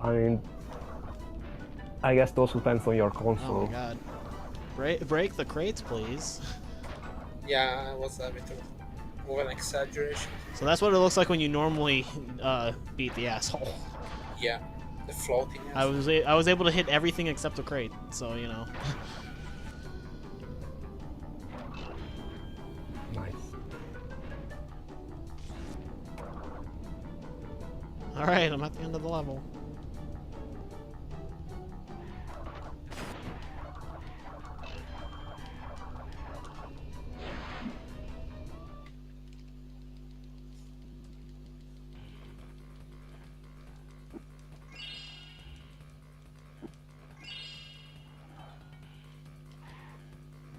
I mean, I guess those depends on your Oh console. my god. Break the crates, please. Yeah, it was a bit of an exaggeration. So that's what it looks like when you normally beat the asshole. Yeah, the floating. I was able to hit everything except the crate, so you know. Nice. All right, I'm at the end of the level.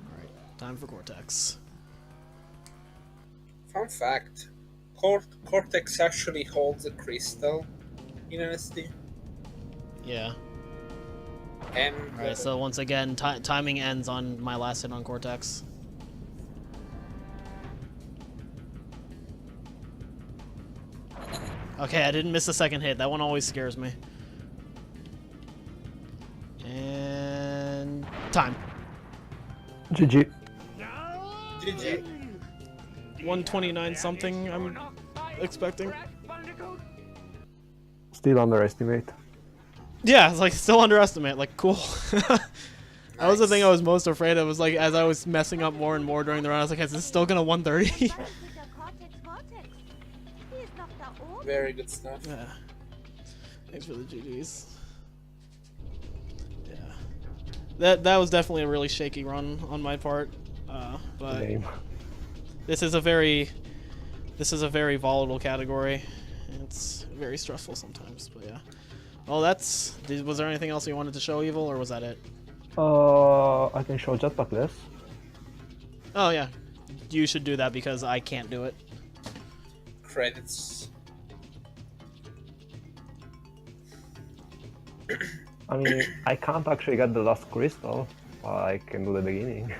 All right, time for Cortex. Fun fact: Cortex actually holds a crystal in NST, Yeah. and All right, so once again, timing ends on my last hit on Cortex. Okay, I didn't miss the second hit. That one always scares me. And time. GG. GG. 129 something. I'm expecting. Still underestimate. Yeah, it's like still underestimate. Like cool. That was the thing I was most afraid of. Was like as I was messing up more and more during the run, I was like, is this still gonna 130? Very good stuff. Yeah. Thanks for the GGs. Yeah. That was definitely a really shaky run on my part. But Name. this is a very volatile category. And it's very stressful sometimes. But yeah. Well, was there anything else you wanted to show, Evil, or was that it? I can show jetpack this. Oh yeah, you should do that because I can't do it. Credits. I mean, I can't actually get the last crystal, but I can do the beginning.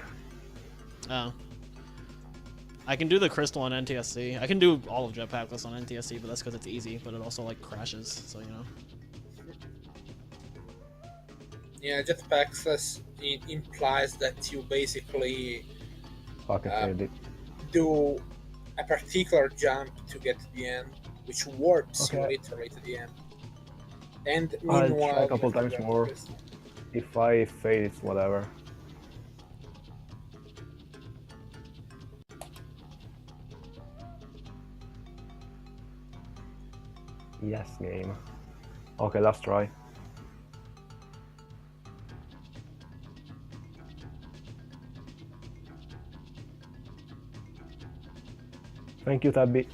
Oh. I can do the crystal on NTSC. I can do all of jetpackless on NTSC, but that's because it's easy. But it also like crashes, so you know. Yeah, jetpacks implies that you basically Fucking failed it. do a particular jump to get to the end, which warps you Okay. literally to the end. And I'll meanwhile, try a couple you have times to more. press- If I fail, it's whatever. Yes, game. Okay, let's try. Thank you, Tabby.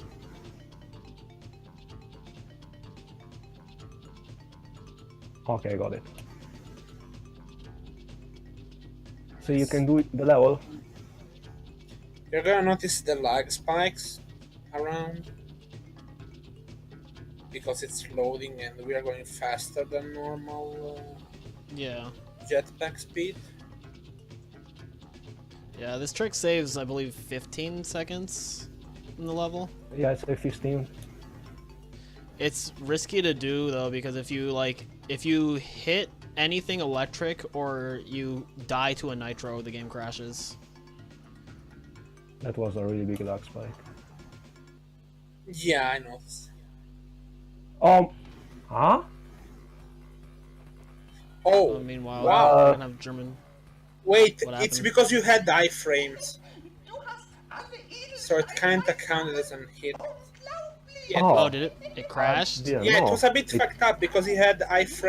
Okay, got it. So you can do the level. You're gonna notice the lag spikes around because it's loading and we are going faster than normal Yeah. jetpack speed. Yeah, this trick saves, I believe, 15 seconds in the level. Yeah, it's a 15. It's risky to do though because if you hit anything electric or you die to a nitro, the game crashes. That was a really big lag spike. Yeah, I noticed. Huh? Oh, Meanwhile, wow. I don't have German. Wait, What it's happened? because you had iframes. So it kinda counted as a hit. Yeah, Oh. Oh, did it? It crashed? Yeah, yeah, it no. was a bit It- fucked up because he had iframes.